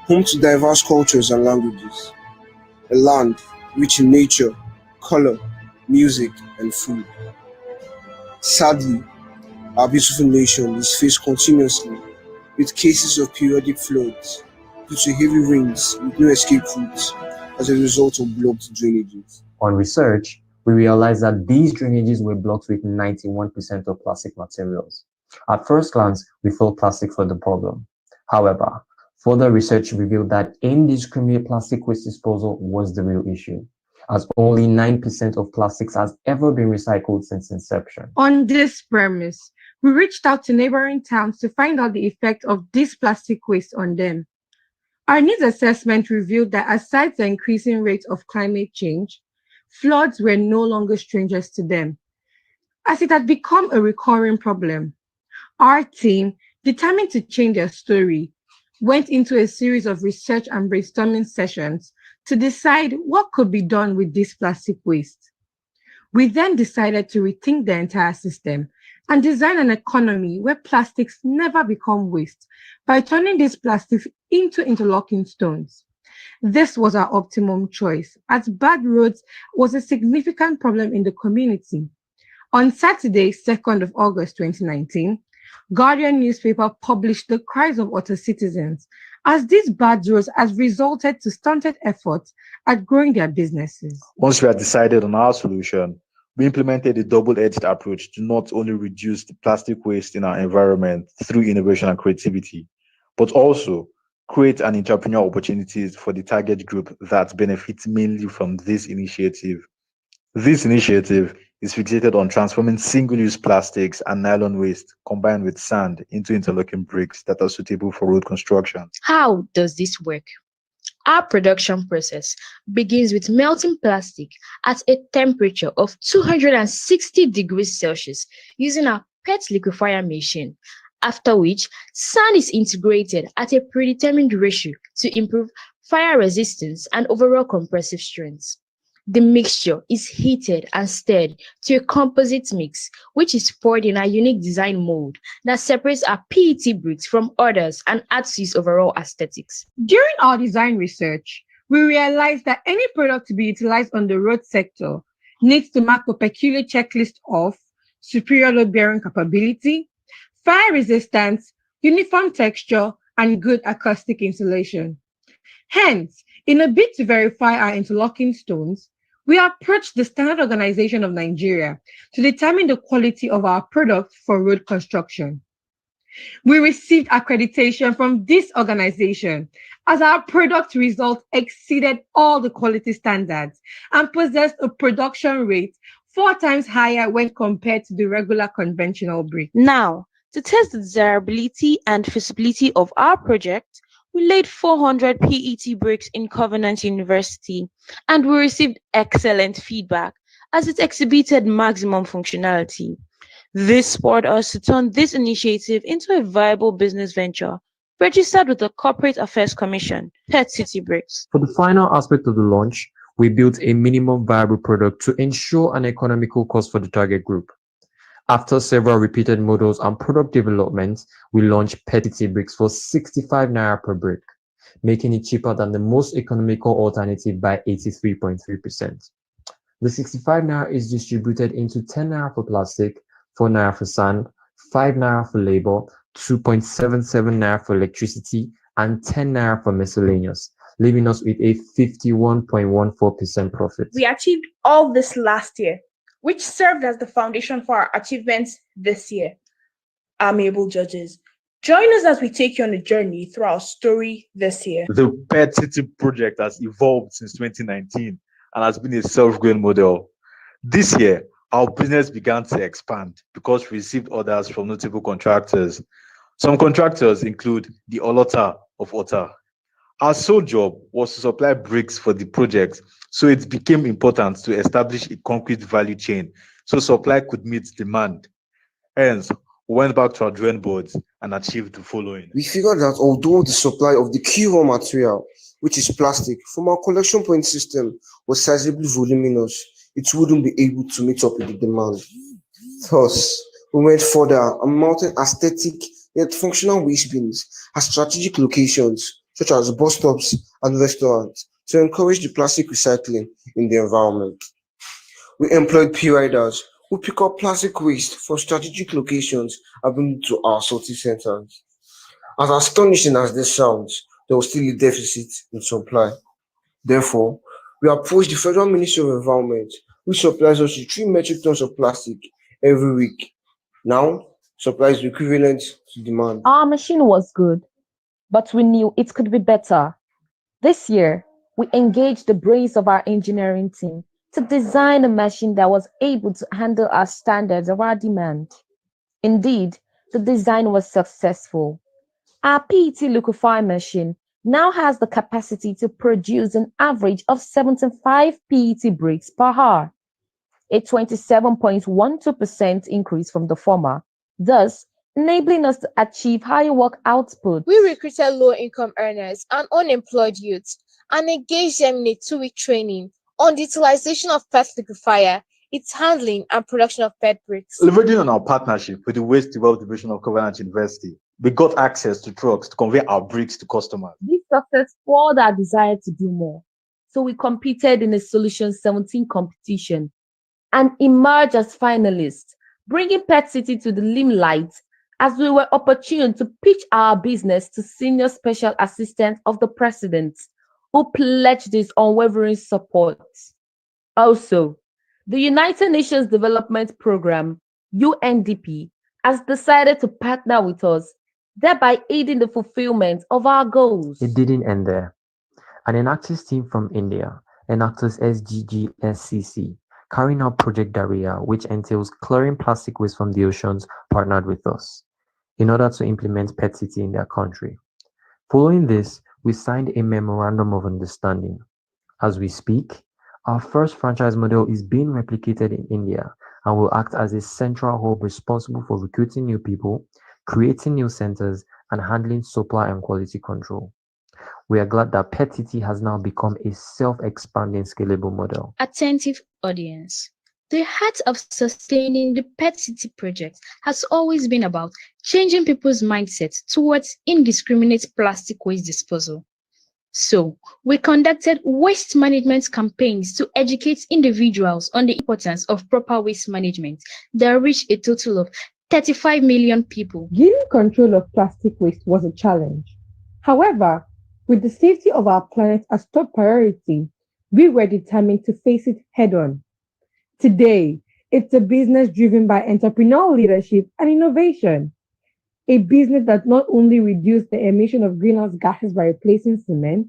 home to diverse cultures and languages, a land rich in nature, color, music, and food. Sadly, our beautiful nation is faced continuously with cases of periodic floods due to heavy rains with no escape routes as a result of blocked drainages. On research, we realized that these drainages were blocked with 91% of plastic materials. At first glance, we thought plastic was the problem. However, further research revealed that indiscriminate plastic waste disposal was the real issue, as only 9% of plastics has ever been recycled since inception. On this premise, we reached out to neighboring towns to find out the effect of this plastic waste on them. Our needs assessment revealed that aside the increasing rate of climate change, floods were no longer strangers to them, as it had become a recurring problem. Our team, determined to change their story, went into a series of research and brainstorming sessions to decide what could be done with this plastic waste. We then decided to rethink the entire system and design an economy where plastics never become waste by turning these plastics into interlocking stones. This was our optimum choice, as bad roads was a significant problem in the community. On Saturday, 2nd of August 2019, Guardian newspaper published the cries of other citizens, as these bad roads has resulted to stunted efforts at growing their businesses. Once we had decided on our solution, we implemented a double-edged approach to not only reduce the plastic waste in our environment through innovation and creativity, but also create an entrepreneurial opportunities for the target group that benefits mainly from this initiative. This initiative is fixated on transforming single-use plastics and nylon waste combined with sand into interlocking bricks that are suitable for road construction. How does this work? Our production process begins with melting plastic at a temperature of 260 degrees Celsius using our PET liquefier machine, after which sand is integrated at a predetermined ratio to improve fire resistance and overall compressive strength. The mixture is heated and stirred to a composite mix, which is poured in a unique design mold that separates our PET bricks from others and adds to its overall aesthetics. During our design research, we realized that any product to be utilized on the road sector needs to mark a peculiar checklist of superior load-bearing capability, fire resistance, uniform texture, and good acoustic insulation. Hence, in a bid to verify our interlocking stones, we approached the Standard Organization of Nigeria to determine the quality of our product for road construction. We received accreditation from this organization as our product results exceeded all the quality standards and possessed a production rate 4 times higher when compared to the regular conventional brick. Now, to test the desirability and feasibility of our project, we laid 400 PET bricks in Covenant University, and we received excellent feedback as it exhibited maximum functionality. This spurred us to turn this initiative into a viable business venture, registered with the Corporate Affairs Commission, PET City Bricks. For the final aspect of the launch, we built a minimum viable product to ensure an economical cost for the target group. After several repeated models and product development, we launched PET City Bricks for 65 naira per brick, making it cheaper than the most economical alternative by 83.3%. The 65 naira is distributed into 10 naira for plastic, 4 naira for sand, 5 naira for labor, 2.77 naira for electricity, and 10 naira for miscellaneous, leaving us with a 51.14% profit. We achieved all this last year, which served as the foundation for our achievements this year. Amiable judges, join us as we take you on a journey through our story this year. The PET City project has evolved since 2019 and has been a self-growing model. This year, our business began to expand because we received orders from notable contractors. Some contractors include the Olota of Ota. Our sole job was to supply bricks for the project, so it became important to establish a concrete value chain so supply could meet demand. Hence, we went back to our drawing boards and achieved the following. We figured that although the supply of the key raw material, which is plastic, from our collection point system was sizably voluminous, it wouldn't be able to meet up with the demand. Thus, we went further and mounted aesthetic yet functional waste bins at strategic locations such as bus stops and restaurants to encourage the plastic recycling in the environment. We employed P-riders who pick up plastic waste from strategic locations and bring it to our sorting centers. As astonishing as this sounds, there was still a deficit in supply. Therefore, we approached the Federal Ministry of Environment, which supplies us with 3 metric tons of plastic every week. Now, supply is equivalent to demand. Our machine was good, but we knew it could be better. This year, we engaged the brains of our engineering team to design a machine that was able to handle our standards of our demand. Indeed, the design was successful. Our PET liquefier machine now has the capacity to produce an average of 75 PET bricks per hour, a 27.12% increase from the former, thus enabling us to achieve higher work output. We recruited low-income earners and unemployed youths and engaged them in a 2-week training on the utilization of PET liquefier, its handling and production of PET bricks. Leveraging on our partnership with the Waste Development Division of Covenant University, we got access to trucks to convey our bricks to customers. This success fueled our desire to do more. So we competed in a Solution 17 competition and emerged as finalists, bringing PET City to the limelight as we were opportune to pitch our business to Senior Special Assistant of the President, who pledged his unwavering support. Also, the United Nations Development Programme, UNDP, has decided to partner with us thereby aiding the fulfillment of our goals. It didn't end there. An Enactus team from India, Enactus SGGSCC, carrying out Project Daria, which entails clearing plastic waste from the oceans, partnered with us in order to implement PET City in their country. Following this, we signed a memorandum of understanding. As we speak, our first franchise model is being replicated in India and will act as a central hub responsible for recruiting new people, creating new centers, and handling supply and quality control. We are glad that PET City has now become a self-expanding scalable model. Attentive audience. The heart of sustaining the PET City project has always been about changing people's mindsets towards indiscriminate plastic waste disposal. So, we conducted waste management campaigns to educate individuals on the importance of proper waste management that reached a total of 35 million people. Gaining control of plastic waste was a challenge. However, with the safety of our planet as top priority, we were determined to face it head-on. Today, it's a business driven by entrepreneurial leadership and innovation. A business that not only reduced the emission of greenhouse gases by replacing cement,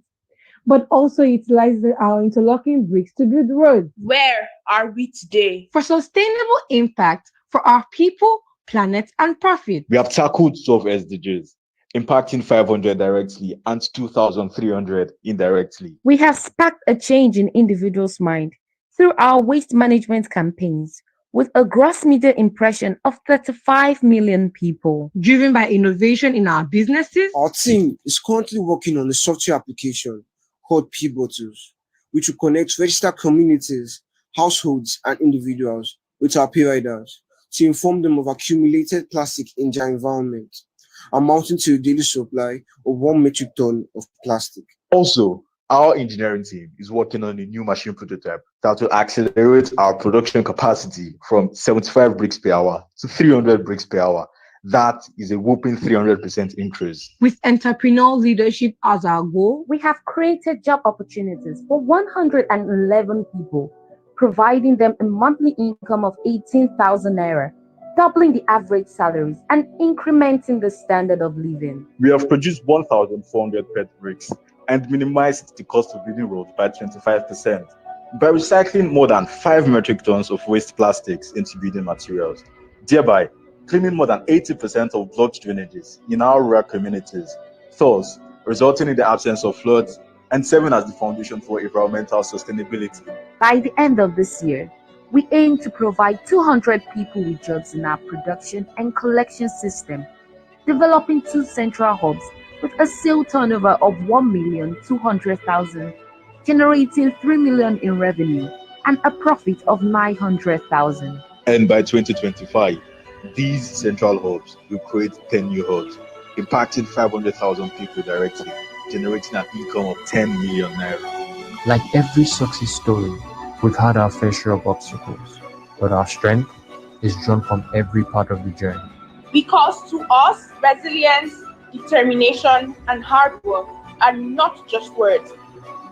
but also utilizes our interlocking bricks to build roads. Where are we today? For sustainable impact for our people, planet, and profit. We have tackled 12 SDGs, impacting 500 directly and 2,300 indirectly. We have sparked a change in individuals' mind through our waste management campaigns, with a gross media impression of 35 million people. Driven by innovation in our businesses, our team is currently working on a software application called P-Bottles, which will connect registered communities, households, and individuals with our pay riders to inform them of accumulated plastic in their environment, amounting to a daily supply of 1 metric ton of plastic. Also, our engineering team is working on a new machine prototype that will accelerate our production capacity from 75 bricks per hour to 300 bricks per hour. That is a whopping 300% increase. With entrepreneurial leadership as our goal, we have created job opportunities for 111 people, providing them a monthly income of 18,000 naira, doubling the average salaries and incrementing the standard of living. We have produced 1,400 PET bricks and minimized the cost of building roads by 25% by recycling more than 5 metric tons of waste plastics into building materials, thereby cleaning more than 80% of blocked drainages in our rural communities, thus resulting in the absence of floods and serving as the foundation for environmental sustainability. By the end of this year, we aim to provide 200 people with jobs in our production and collection system, developing 2 central hubs with a sale turnover of 1,200,000, generating 3 million in revenue and a profit of 900,000. And by 2025, these central hubs will create 10 new hubs, impacting 500,000 people directly, generating an income of 10 million naira. Like every success story, we've had our fair share of obstacles, but our strength is drawn from every part of the journey. Because to us, resilience, determination, and hard work are not just words.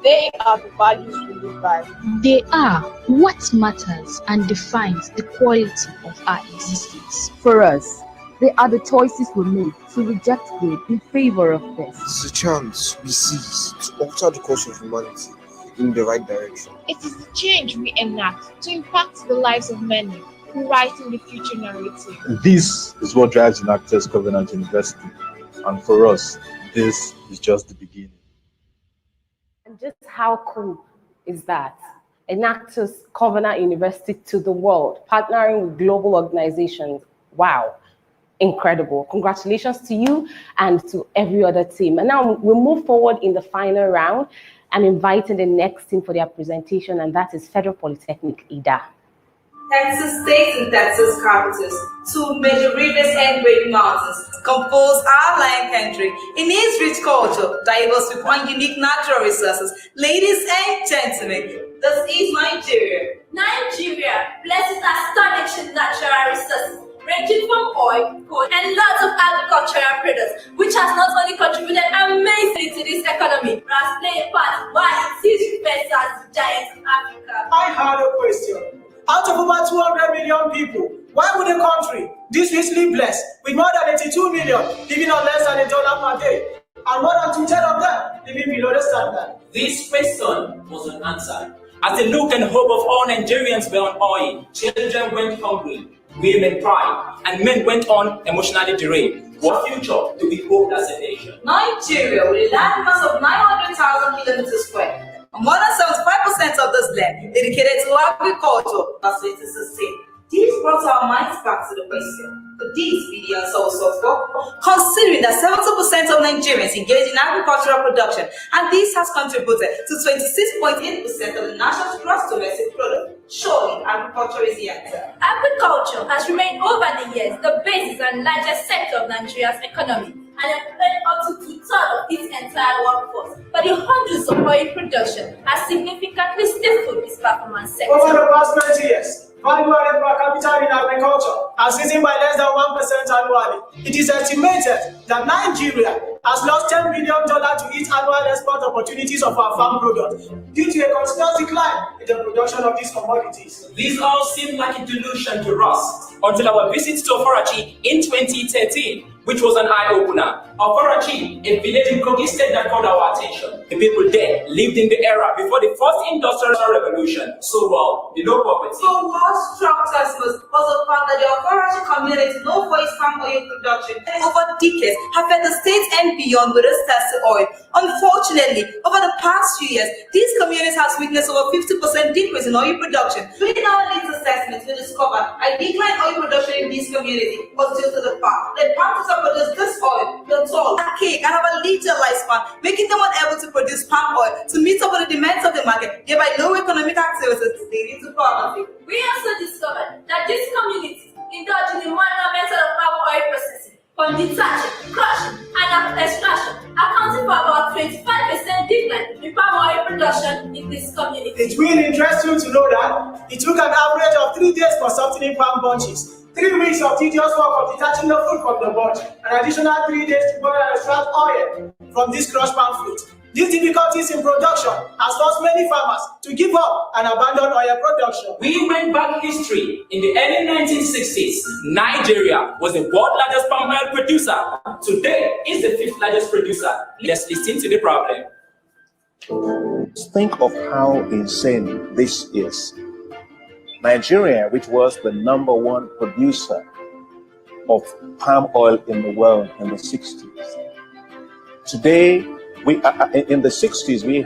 They are the values we live by. They are what matters and defines the quality of our existence. For us, they are the choices we make to reject good in favor of this. It's a chance we seize to alter the course of humanity in the right direction. It is the change we enact to impact the lives of many, rewriting the future narrative. This is what drives Enactus Covenant University, and for us, this is just the beginning. And just how cool is that? Enactus Covenant University to the world, partnering with global organizations. Wow, incredible. Congratulations to you and to every other team. And now we'll move forward in the final round and inviting the next team for their presentation, and that is Federal Polytechnic, IDA. Texas State and Texas campuses, 2 major rivers and great mountains, compose our land country in its rich culture, diverse with one unique natural resources. Ladies and gentlemen, this is Nigeria. Nigeria blesses astonishing natural resources, ranging from oil, coal, and lots of agricultural products, which has not only contributed amazingly to this economy, but has played a part why it is referred to as the giant of Africa. I had a question. Out of about 200 million people, Why would a country this richly blessed with more than 82 million living on less than $1 per day and more than 2/3 of them living below the standard? This question was unanswered. As the look and hope of all Nigerians were on oil, children went hungry, women cried, and men went on emotionally derailed. What future do we hope that's a nation? Nigeria, with a land mass of 900,000 kilometers square, more than 75% of this land dedicated to agriculture, that's what it is to say. This brought our minds back to the question, could this be the answer we sought for? Considering that 70% of Nigerians engage in agricultural production, and this has contributed to 26.8% of the national gross domestic product, surely agriculture is the answer. Agriculture has remained over the years the basis and largest sector of Nigeria's economy, and employed up to 2/3 of its entire workforce. But the hundreds of oil production has significantly stifled its performance sector. Over the past 20 years, value added per capita in agriculture has risen by less than 1% annually. It is estimated that Nigeria has lost $10 billion to its annual export opportunities of our farm products due to a continuous decline in the production of these commodities. These all seem like a delusion to us until our visit to Ofarachi in 2013, which was an eye-opener. Ofarachi, a village in Kogi State that caught our attention. The people there lived in the era before the first industrial revolution, so well, below poverty. So what struck us was the fact that the Ofarachi community, known for its palm oil production, over decades have fed the state and beyond with its thirsty oil. Unfortunately, over the past few years, these communities have witnessed over 50% decrease in oil production. During our latest assessment, we discovered a decline in oil production in these communities was due to the fact that farmers have produced this oil, the tall, archaic, and have a little lifespan, making them unable to produce palm oil to meet up with the demands of the market, thereby low economic activities leading to poverty. We also discovered that these communities indulge in the manual method of palm oil processing, from detaching, crushing, and extraction, accounting for about 25% decline in palm oil production in this community. It will interest you to know that it took an average of 3 days for softening palm bunches, 3 weeks of tedious work of detaching the fruit from the bunch, an additional 3 days to boil and extract oil from this crushed palm fruit. These difficulties in production has forced many farmers to give up and abandon oil production. We went back history. In the early 1960s, Nigeria was the world's largest palm oil producer. Today, it's the 5th largest producer. Let's listen to the problem. Think of how insane this is. Nigeria, which was the #1 producer of palm oil in the world in the 60s. Today, in the 60s, we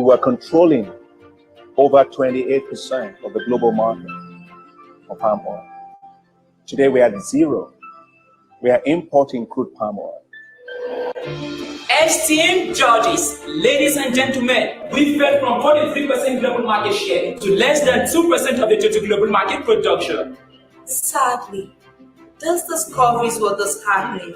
were controlling over 28% of the global market of palm oil. Today, we are at 0. We are importing crude palm oil. Esteemed judges, ladies and gentlemen, we fell from 43% global market share to less than 2% of the total global market production. Sadly, these discoveries were disheartening,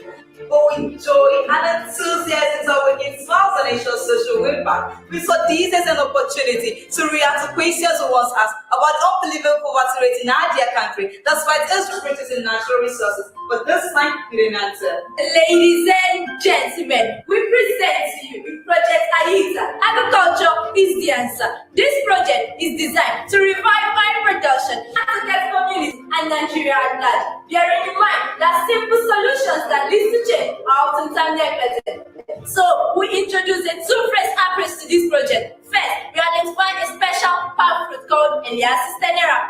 but with joy and enthusiasm of making smiles and ensure social impact, we saw this as an opportunity to react to questions we once asked about unbelievable poverty rate in our dear country, despite its riches in natural resources. But this time, we didn't answer. Ladies and gentlemen, we present to you the project AISA. Agriculture is the answer. This project is designed to revive oil production and to get communities and Nigeria at large, bearing in mind that simple solutions that lead to change are oftentimes neglected. So, we introduce a two-phase approach to this project. First, we identify a special palm fruit called Enactus.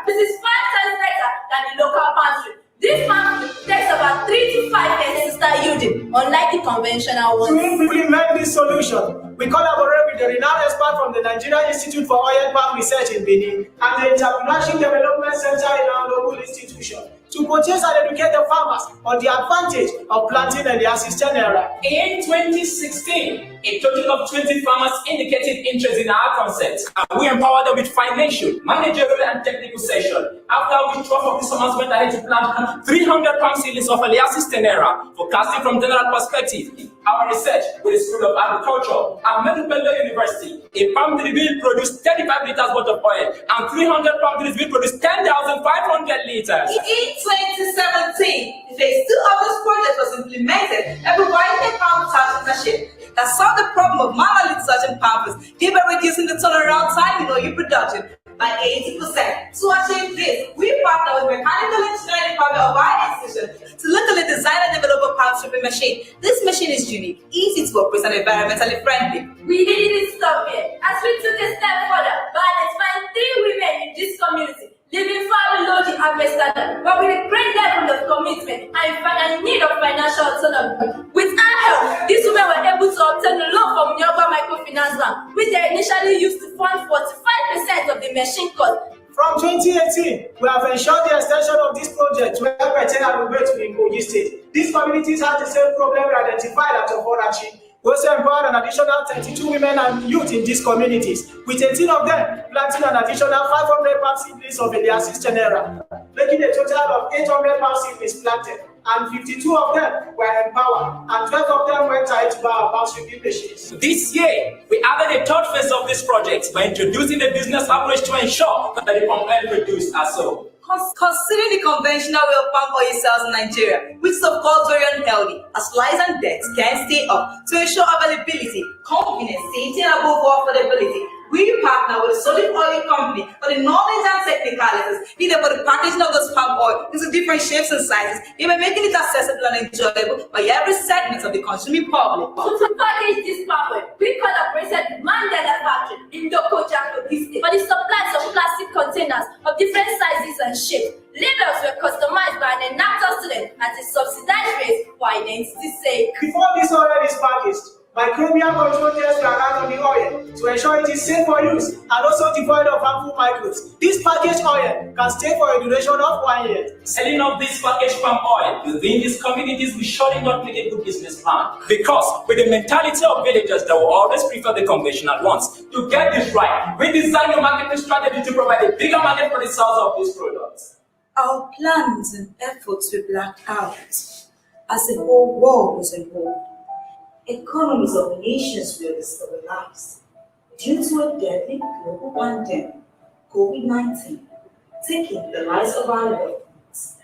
This is 5 times better than the local palm fruit. This palm fruit takes about 3 to 5 years to start yielding, unlike the conventional ones. To implement this solution, we collaborate with the renowned expert from the Nigerian Institute for Oil Palm Research in Benin and the Entrepreneurship Development Center in our local institution to purchase and educate the farmers on the advantage of planting in the assisted era. In 2016, a total of 20 farmers indicated interest in our concept, and we empowered them with financial, managerial, and technical session. After which 12 of these farmers went ahead to plant 300 palm seedlings of the assisted era, forecasting from general perspective. Our research with the School of Agriculture and Medical University, a palm tree will produce 35 liters worth of oil, and 300 palm trees will produce 10,500 liters. In 2017, phase 2 of this project was implemented and provided a palm detaching machine that solved the problem of manually detaching palm fruits, thereby reducing the turnaround time in oil production. by 80%. To achieve this, we partner with mechanical engineering department of our institution to locally design and develop a palm stripping machine. This machine is unique, easy to operate, and environmentally friendly. We didn't stop here, as we took a step further by identifying 3 women in this community living far below the average standard, but with a great level of commitment and in need of financial autonomy. With our help, these women were able to obtain a loan from Nyoba Microfinance Bank, which they initially used to fund 45% of the machine cost. From 2018, we have ensured the extension of this project to help attain and migrate to the Kogi State. These communities have the same problem we identified at Oborachi. We also empowered an additional 32 women and youth in these communities, with 18 of them planting an additional 500 palm seedlings of Eliasis genera, making a total of 800 palm seedlings planted, and 52 of them were empowered, and 12 of them went ahead to buy our palm stripping machines. This year, we added a third phase of this project by introducing a business approach to ensure that the palm oil produced are sold. Considering the conventional way of palm oil sales in Nigeria, which is of course very unhealthy, as lies and debts can stay up to ensure availability, convenience, safety, and above all affordability, we partner with a solid oil company for the knowledge and technicalities needed for the packaging of this palm oil into different shapes and sizes, even making it accessible and enjoyable by every segment of the consuming public. To package this palm oil, we collaborated with Mandela Factory in Dokoja, Kogi State for the supplies of plastic containers of different sizes and shapes. Labels were customized by an Enactus student at a subsidized rate for identity's sake. Before this oil is packaged, microbial control tests were run on the oil to ensure it is safe for use and also devoid of harmful microbes. This packaged oil can stay for a duration of 1 year. Selling of this packaged palm oil within these communities will surely not make a good business plan, because with the mentality of villagers that will always prefer the conventional ones, to get this right, we designed a marketing strategy to provide a bigger market for the sales of these products. Our plans and efforts were blacked out as the whole world was involved. Economies of nations were destabilized due to a deadly global pandemic, COVID-19, taking the lives of our loved ones.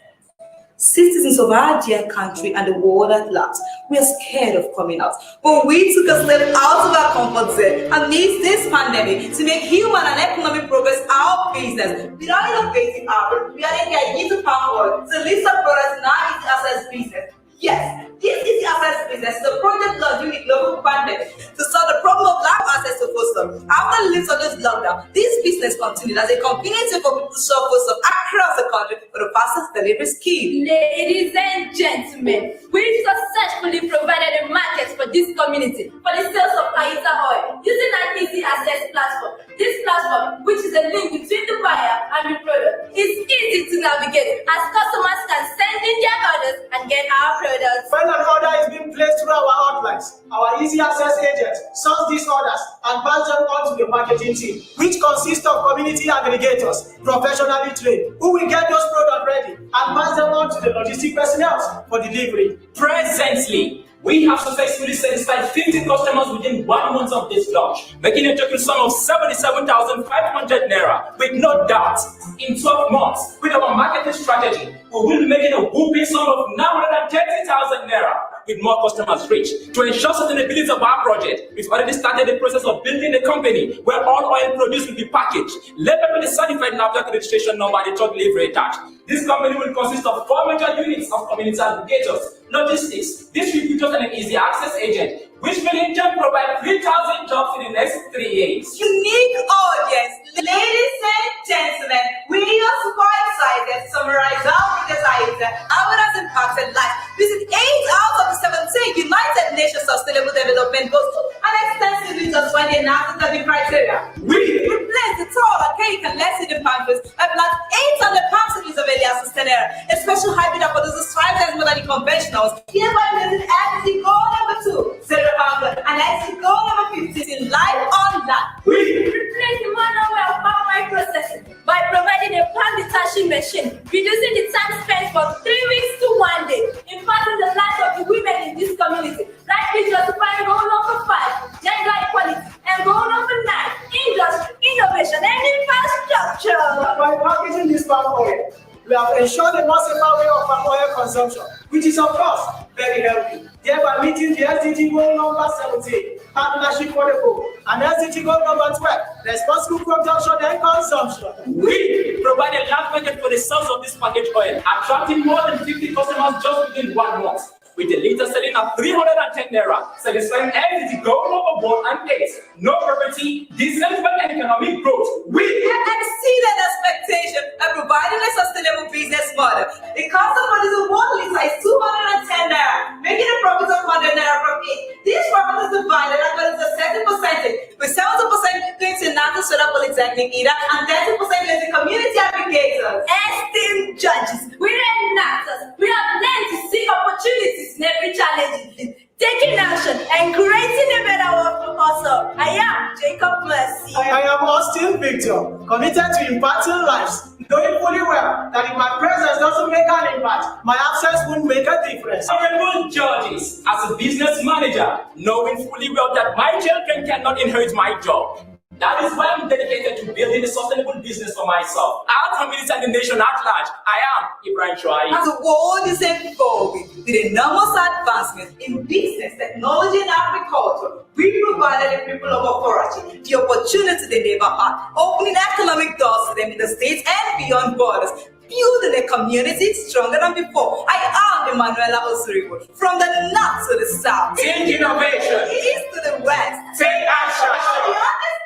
Citizens of our dear country and the world at large, we are scared of coming out, but we took a step out of our comfort zone amidst this pandemic to make human and economic progress our business. Without innovating our, we are in the use of palm oil to list our products in our easy access business. Yes, this easy access business is a project launched during the global pandemic to solve the problem of lack of access to food stuff. After the lift of this lockdown, this business continued as a convenient way for people to shop food stuff across the country for the fastest delivery scheme. Ladies and gentlemen, we successfully provided a market for this community for the sales of Aisa oil using an easy access platform. This platform, which is a link between the buyer and the product, is easy to navigate as customers can send in their orders and get our products. When an order is being placed through our outlets, our easy access agent sorts these orders and pass them on to the packaging team, which consists of community aggregators, professionally trained, who will get those products ready and pass them on to the logistic personnel for delivery. Presently, we have successfully satisfied 50 customers within 1 month of this launch, making a total sum of 77,500 naira. With no doubt, in 12 months, with our marketing strategy, we will be making a whooping sum of 930,000 naira. With more customers reached. To ensure sustainability of our project, we've already started the process of building a company where all oil produced will be packaged, labeled with a certified NAFDAC registration number and a truck delivery attached. This company will consist of 4 major units of community aggregators, logistics, distributors, and an easy access agent, which will in turn provide 3,000 jobs in the next 3 years. Unique audience, ladies and gentlemen, we are super excited to summarize our biggest idea, how it has impacted life. Visit 8 out of the 17 United Nations Sustainable Development Goals and extensively just find the Enactus criteria. We replace the tall, archaic, and less hidden pamphlets by plant 800 palm seedlings of Eliasis tenera, a special hybrid that produces 5 times more than the conventionals, hereby placing everything goal number 2, zero hunger, and exit goal number 15, life on land. We replace the manual way of palm oil processing by providing a palm detaching machine, reducing the time spent from 3 weeks to 1 day, impacting the lives of the women in this community, likely justifying goal number 5, gender equality, and goal number 9, industry, innovation, and infrastructure. By packaging this palm oil, we have ensured a more safer way of palm oil consumption, which is of course very healthy, thereby meeting the SDG goal number 17. partnership for the goal. And SDG goal number 12, responsible production and consumption. We provide a large market for the sales of this packaged oil, attracting more than 50 customers just within 1 month. With the liter selling at 310 naira, satisfying SDG goal number 1 and 8. No poverty, decentralized and economic growth. We have exceeded expectation and providing a sustainable business model. The cost of what is a 1 liter is 210 naira, making a profit of 100 naira from it. This profit is divided according to a certain percentage, with 70% going to Enactus Solar Polytechnic EDA and 30% going to community aggregators. Esteemed judges, we're Enactus. We have learned to seek opportunities in every challenge, taking action and creating a better world for us all. I am Jacob Mercy. I am Austin Victor, committed to impacting lives, knowing fully well that if my presence doesn't make an impact, my absence won't make a difference. Honorable judges, as a business manager, knowing fully well that my children cannot inherit my job. That is why I'm dedicated to building a sustainable business for myself, our community and the nation at large. I am Ibrahim Shoaib. As the world is evolving with enormous advancements in business, technology and agriculture, we provided the people of Okorachi the opportunity they never had, opening economic doors to them in the states and beyond borders, building a community stronger than before. I am Emanuela Osiribo, from the north to the south. Think innovation. East to the west. Take action.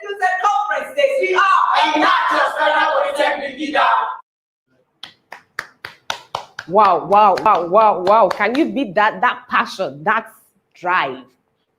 The undisputed conference days, we are Enactus Solar Polytechnic EDA. Wow. Can you beat that? That passion, that drive.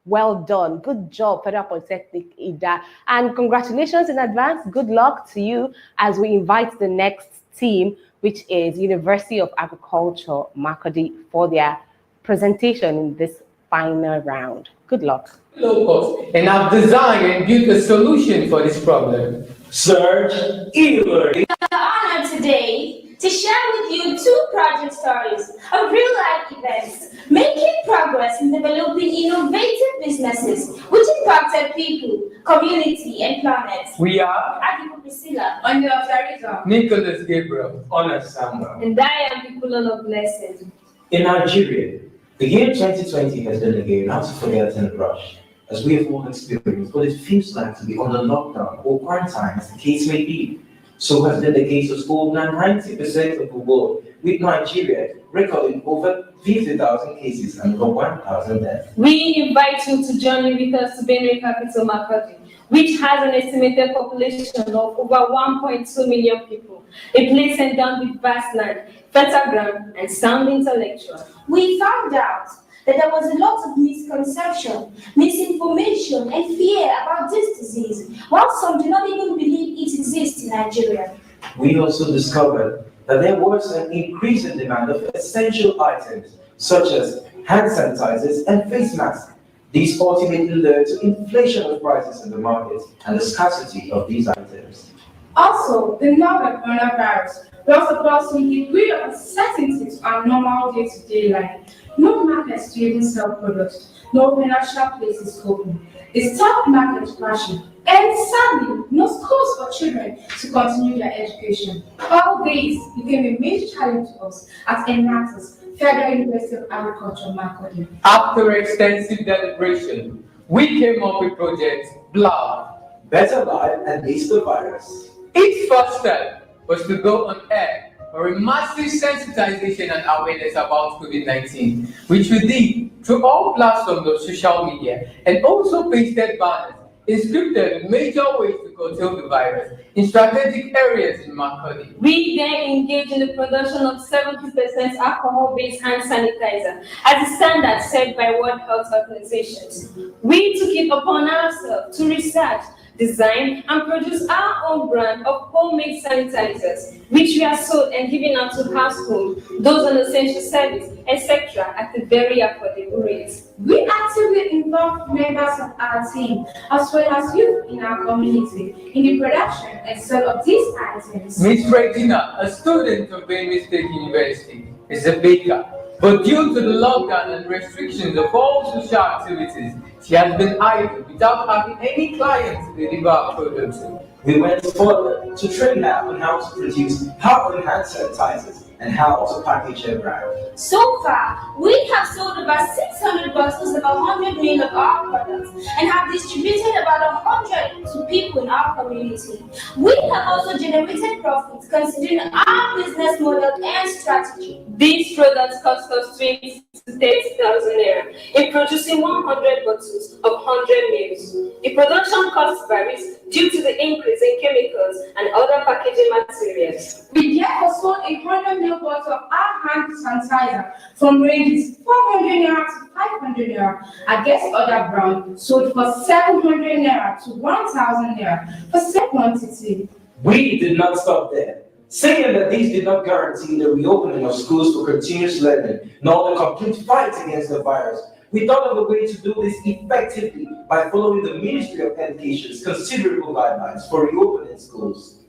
Well done. Good job, Federal Polytechnic EDA. And congratulations in advance. Good luck to you as we invite the next team, which is University of Agriculture, Makurdi, for their presentation in this final round. Good luck. Low cost, and I've designed and built a solution for this problem. Search e-learning. We are honored today to share with you 2 project stories of real-life events making progress in developing innovative businesses which impacted people, community, and planet. We are Adipo Priscilla, Under Afterisa, Nicholas Gabriel, Honor Samuel, and I am Piculon of Blessed. In Nigeria, the year 2020 has been a year not to forget in a rush, as we have all experienced what it feels like to be under lockdown or quarantine, as the case may be. So has been the case of over 90% of the world, with Nigeria recording over 50,000 cases and over 1,000 deaths. We invite you to journey with us to Benue capital Makurdi, which has an estimated population of over 1.2 million people, a place endowed with vast land, fertile ground, and sound intellectuals. We found out that there was a lot of misconception, misinformation, and fear about this disease, while some do not even believe it exists in Nigeria. We also discovered that there was an increase in demand of essential items such as hand sanitizers and face masks. These ultimately led to inflation of prices in the market and the scarcity of these items. Also, the novel coronavirus brought about some degree of uncertainty to our normal day-to-day life. No markets to even sell products, no financial places open. The stock market crashing, and sadly, no schools for children to continue their education. All these became a major challenge to us at Enactus, Federal University of Agriculture, Makurdi. After extensive deliberation, we came up with Project BLAV, Better Life Against the Virus. Its first step was to go on air for a massive sensitization and awareness about COVID-19, which we did through all platforms of social media and also pasted banners inscripted major ways to control the virus in strategic areas in Makurdi. We then engaged in the production of 70% alcohol-based hand sanitizer as a standard set by World Health Organizations. We took it upon ourselves to research, design, and produce our own brand of homemade sanitizers, which we are sold and giving out to households, those on essential service, etc., at a very affordable rate. We actively involve members of our team, as well as youth in our community, in the production and sale of these items. Miss Regina, a student of Benue State University, is a baker, but due to the lockdown and restrictions of all social activities, she has been idle without having any clients to deliver our products. We went further to train her on how to produce her own hand sanitizers and how to package their brand. So far, we have sold about 600 bottles of 100 ml of our products and have distributed about 100 to people in our community. We have also generated profits considering our business model and strategy. These products cost us 20 to 30,000 naira in producing 100 bottles of 100 mils. The production cost varies due to the increase in chemicals and other packaging materials. We therefore sold a 100 ml bottle of our hand sanitizer from ranges 400 naira to 500 naira against other brands sold for 700 naira to 1,000 naira for same quantity. We did not stop there. Saying that these did not guarantee the reopening of schools for continuous learning, nor the complete fight against the virus, we thought of a way to do this effectively by following the Ministry of Education's considerable guidelines for reopening schools.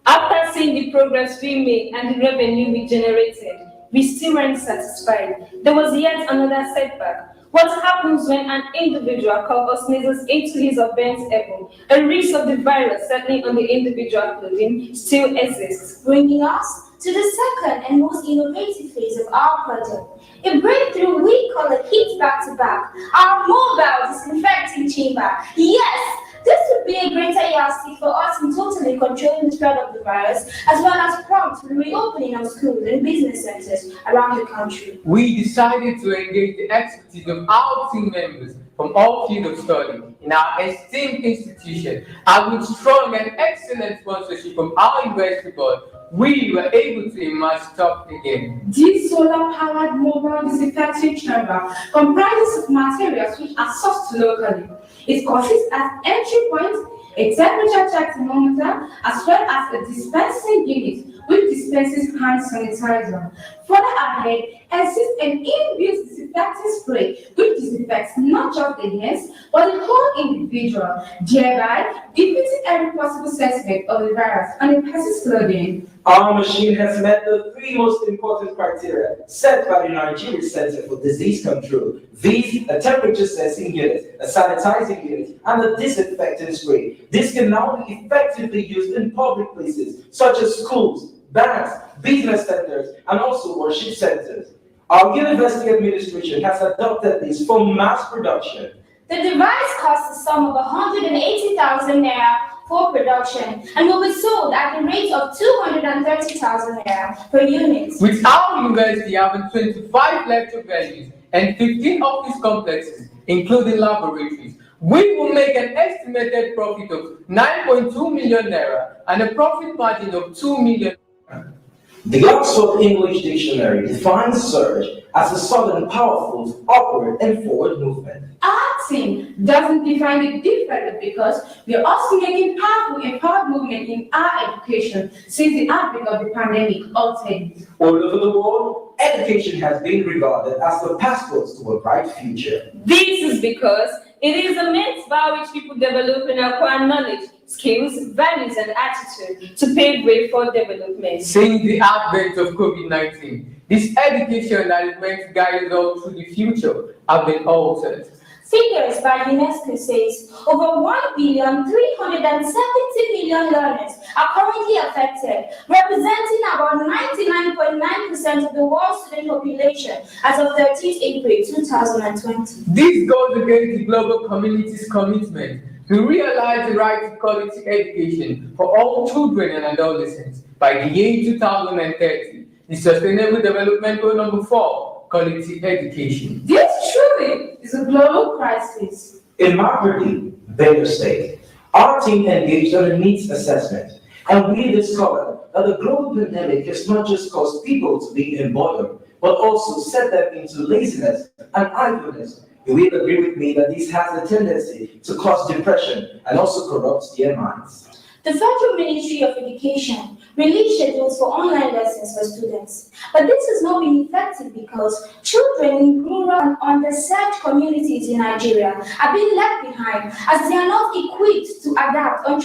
After seeing the progress we made and the revenue we generated, we still weren't satisfied. There was yet another setback. What happens when an individual sneezes into his or Ben's elbow? A risk of the virus settling on the individual clothing still exists. Bringing us to the second and most innovative phase of our project, a breakthrough we call a Heat Back-to-Back, our mobile disinfecting chamber. Yes! This would be a greater yardstick for us in totally controlling the spread of the virus, as well as prompt the reopening of schools and business centers around the country. We decided to engage the expertise of our team members from all fields of study in our esteemed institution, and with strong and excellent sponsorship from our university board, we were able to emerge top again. This solar-powered mobile disinfecting chamber comprises of materials which are sourced locally. It consists as entry point, a temperature check thermometer, as well as a dispensing unit which dispenses hand sanitizer. Further ahead exists an inbuilt disinfecting spray which disinfects not just the hands but the whole individual, thereby defeating every possible suspect of the virus on a person's clothing. Our machine has met the three most important criteria set by the Nigeria Center for Disease Control. These: a temperature sensing unit, a sanitizing unit, and a disinfectant spray. This can now be effectively used in public places such as schools, banks, business centers, and also worship centers. Our university administration has adopted this for mass production. The device costs a sum of 180,000 naira for production and will be sold at the rate of 230,000 naira per unit. With our university having 25 lecture venues and 15 office complexes, including laboratories, we will make an estimated profit of 9.2 million naira and a profit margin of 2 million. The Oxford English Dictionary defines surge as a sudden, powerful, upward and forward movement. Our team doesn't define it differently because we are also making powerful empowered movement in our education since the outbreak of the pandemic altered it. All over the world, education has been regarded as the passport to a bright future. This is because it is a means by which people develop and acquire knowledge, skills, values, and attitude to pave way for development. Since the advent of COVID-19, this education that is meant to guide us all through the future have been altered. Figures by UNESCO says over 1,370,000,000 learners are currently affected, representing about 99.9% of the world's student population as of 13th April 2020. This goes against the global community's commitment to realize the right to quality education for all children and adolescents by the year 2030. The Sustainable Development Goal number 4, quality education. This truly is a global crisis. In Makurdi, Benue State, our team engaged on a needs assessment, and we discovered that the global pandemic has not just caused people to be in boredom, but also set them into laziness and idleness. You will agree with me that this has a tendency to cause depression and also corrupt their minds. The Federal Ministry of Education released schedules for online lessons for students, but this has not been effective because children in rural and underserved communities in Nigeria are being left behind as they are not equipped to adapt or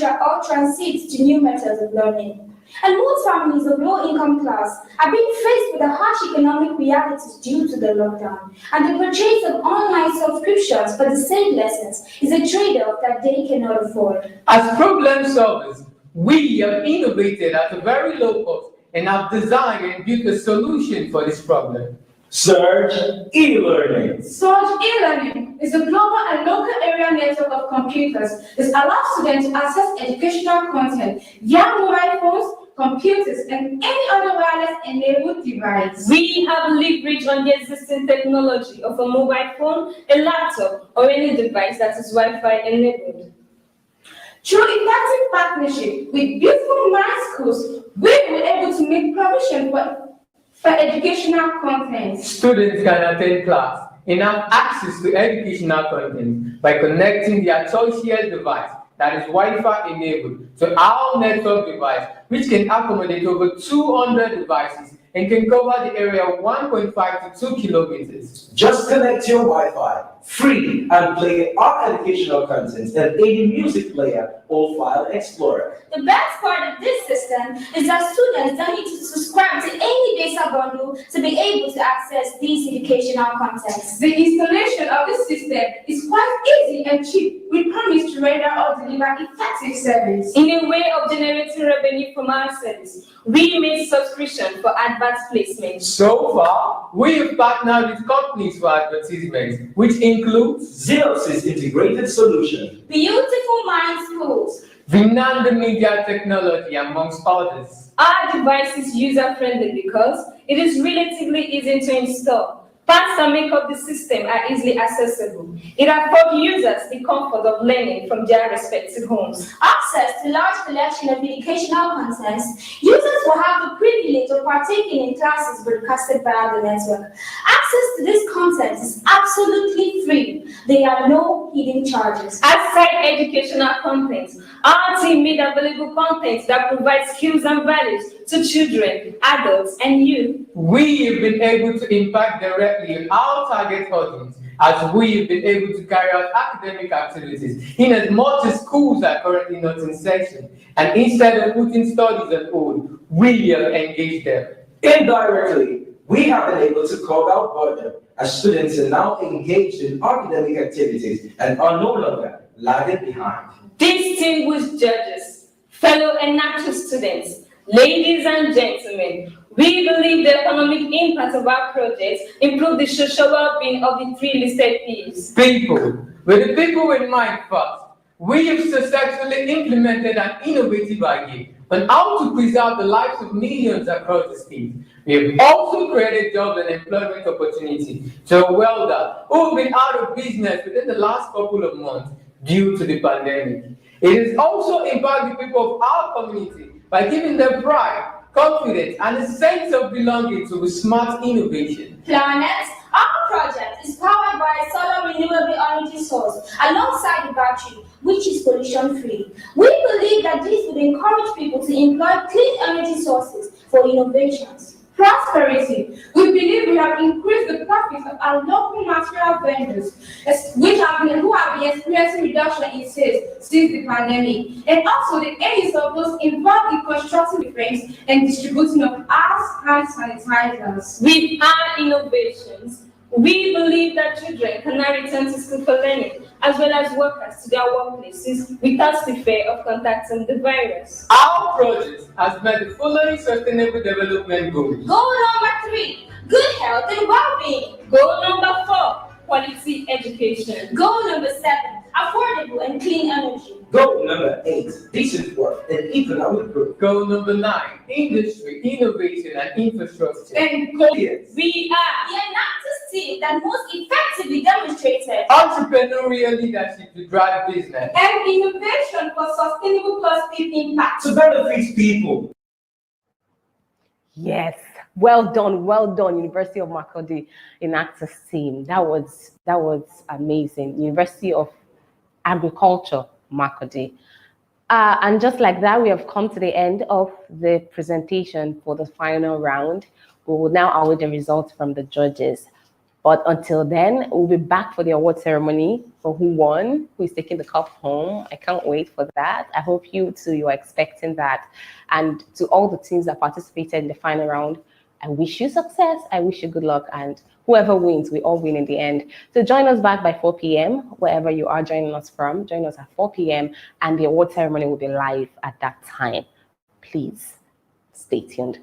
transit to new methods of learning. And most families of low-income class are being faced with the harsh economic realities due to the lockdown, and the purchase of online subscriptions for the same lessons is a trade-off that they cannot afford. As problem solvers, we have innovated at a very low cost and have designed and built a solution for this problem. Surge e-learning. Surge e-learning is a global and local area network of computers that allows students to access educational content via mobile phones, computers, and any other wireless-enabled device. We have leveraged on the existing technology of a mobile phone, a laptop, or any device that is Wi-Fi enabled. Through effective partnership with beautiful mind schools, we were able to make provision for educational content. Students can attend class and have access to educational content by connecting their tertiary device, that is Wi-Fi enabled, to our network device, which can accommodate over 200 devices and can cover the area of 1.5 to 2 kilometers. Just connect your Wi-Fi, free, and play our educational content in any music player or file explorer. The best part of this system is that students don't need to subscribe to any data bundle to be able to access these educational contents. The installation of this system is quite easy and cheap. We promise to render or deliver effective service. In a way of generating revenue from our service, we made subscription for advert placement. So far, we have partnered with companies for advertisements, which includes Xerox's integrated solution, Beautiful Mind Schools, Vinanda Media Technology, amongst others. Our device is user-friendly because it is relatively easy to install. Parts that make up the system are easily accessible. It affords users the comfort of learning from their respective homes. access to large collection of educational contents. Users will have the privilege of partaking in classes broadcasted by the network. Access to this content is absolutely free. There are no hidden charges. Outside educational content, our team made available content that provides skills and values to children, adults, and youth. We have been able to impact directly on our target audience as we have been able to carry out academic activities in as much as schools are currently not in session. And instead of putting studies on hold, we have engaged them. Indirectly, we have been able to curb out boredom as students are now engaged in academic activities and are no longer lagging behind. Distinguished judges, fellow Enactus students, ladies and gentlemen, we believe the economic impact of our projects improve the social well-being of the three listed P's. People, with the people in mind first, we have successfully implemented an innovative idea on how to preserve the lives of millions across the state. We have also created jobs and employment opportunity to a welder who have been out of business within the last couple of months due to the pandemic. It has also impacted the people of our community by giving them pride, confidence, and a sense of belonging to a smart innovation. Planet, our project is powered by a solar renewable energy source alongside the battery, which is pollution-free. We believe that this would encourage people to employ clean energy sources for innovations. Prosperity. We believe we have increased the profits of our local material vendors, who have been experiencing reduction in sales since the pandemic, and also the areas of those involved in constructing the frames and distributing of hand sanitizers. With our innovations, we believe that children can now return to school for learning, as well as workers to their workplaces without the fear of contacting the virus. Our project has met the following sustainable development goals. Goal number 3, good health and well-being. Goal number 4, quality education. Goal number 7, affordable and clean energy. Goal number 8, decent work and economic growth. Goal number 9, industry, innovation, and infrastructure. And goal We are the Enactus team that most effectively demonstrated entrepreneurial leadership to drive business and innovation for sustainable positive impact to benefit people. Yes, well done, University of Makurdi Enactus team. That was amazing. University of Agriculture, Makurdi. And just like that, we have come to the end of the presentation for the final round. We will now await the results from the judges. But until then, we'll be back for the award ceremony for who won, who is taking the cup home. I can't wait for that. I hope you too, you are expecting that. And to all the teams that participated in the final round, I wish you success. I wish you good luck. And whoever wins, we all win in the end. So join us back by 4 p.m. wherever you are joining us from. Join us at 4 p.m. and the award ceremony will be live at that time. Please stay tuned.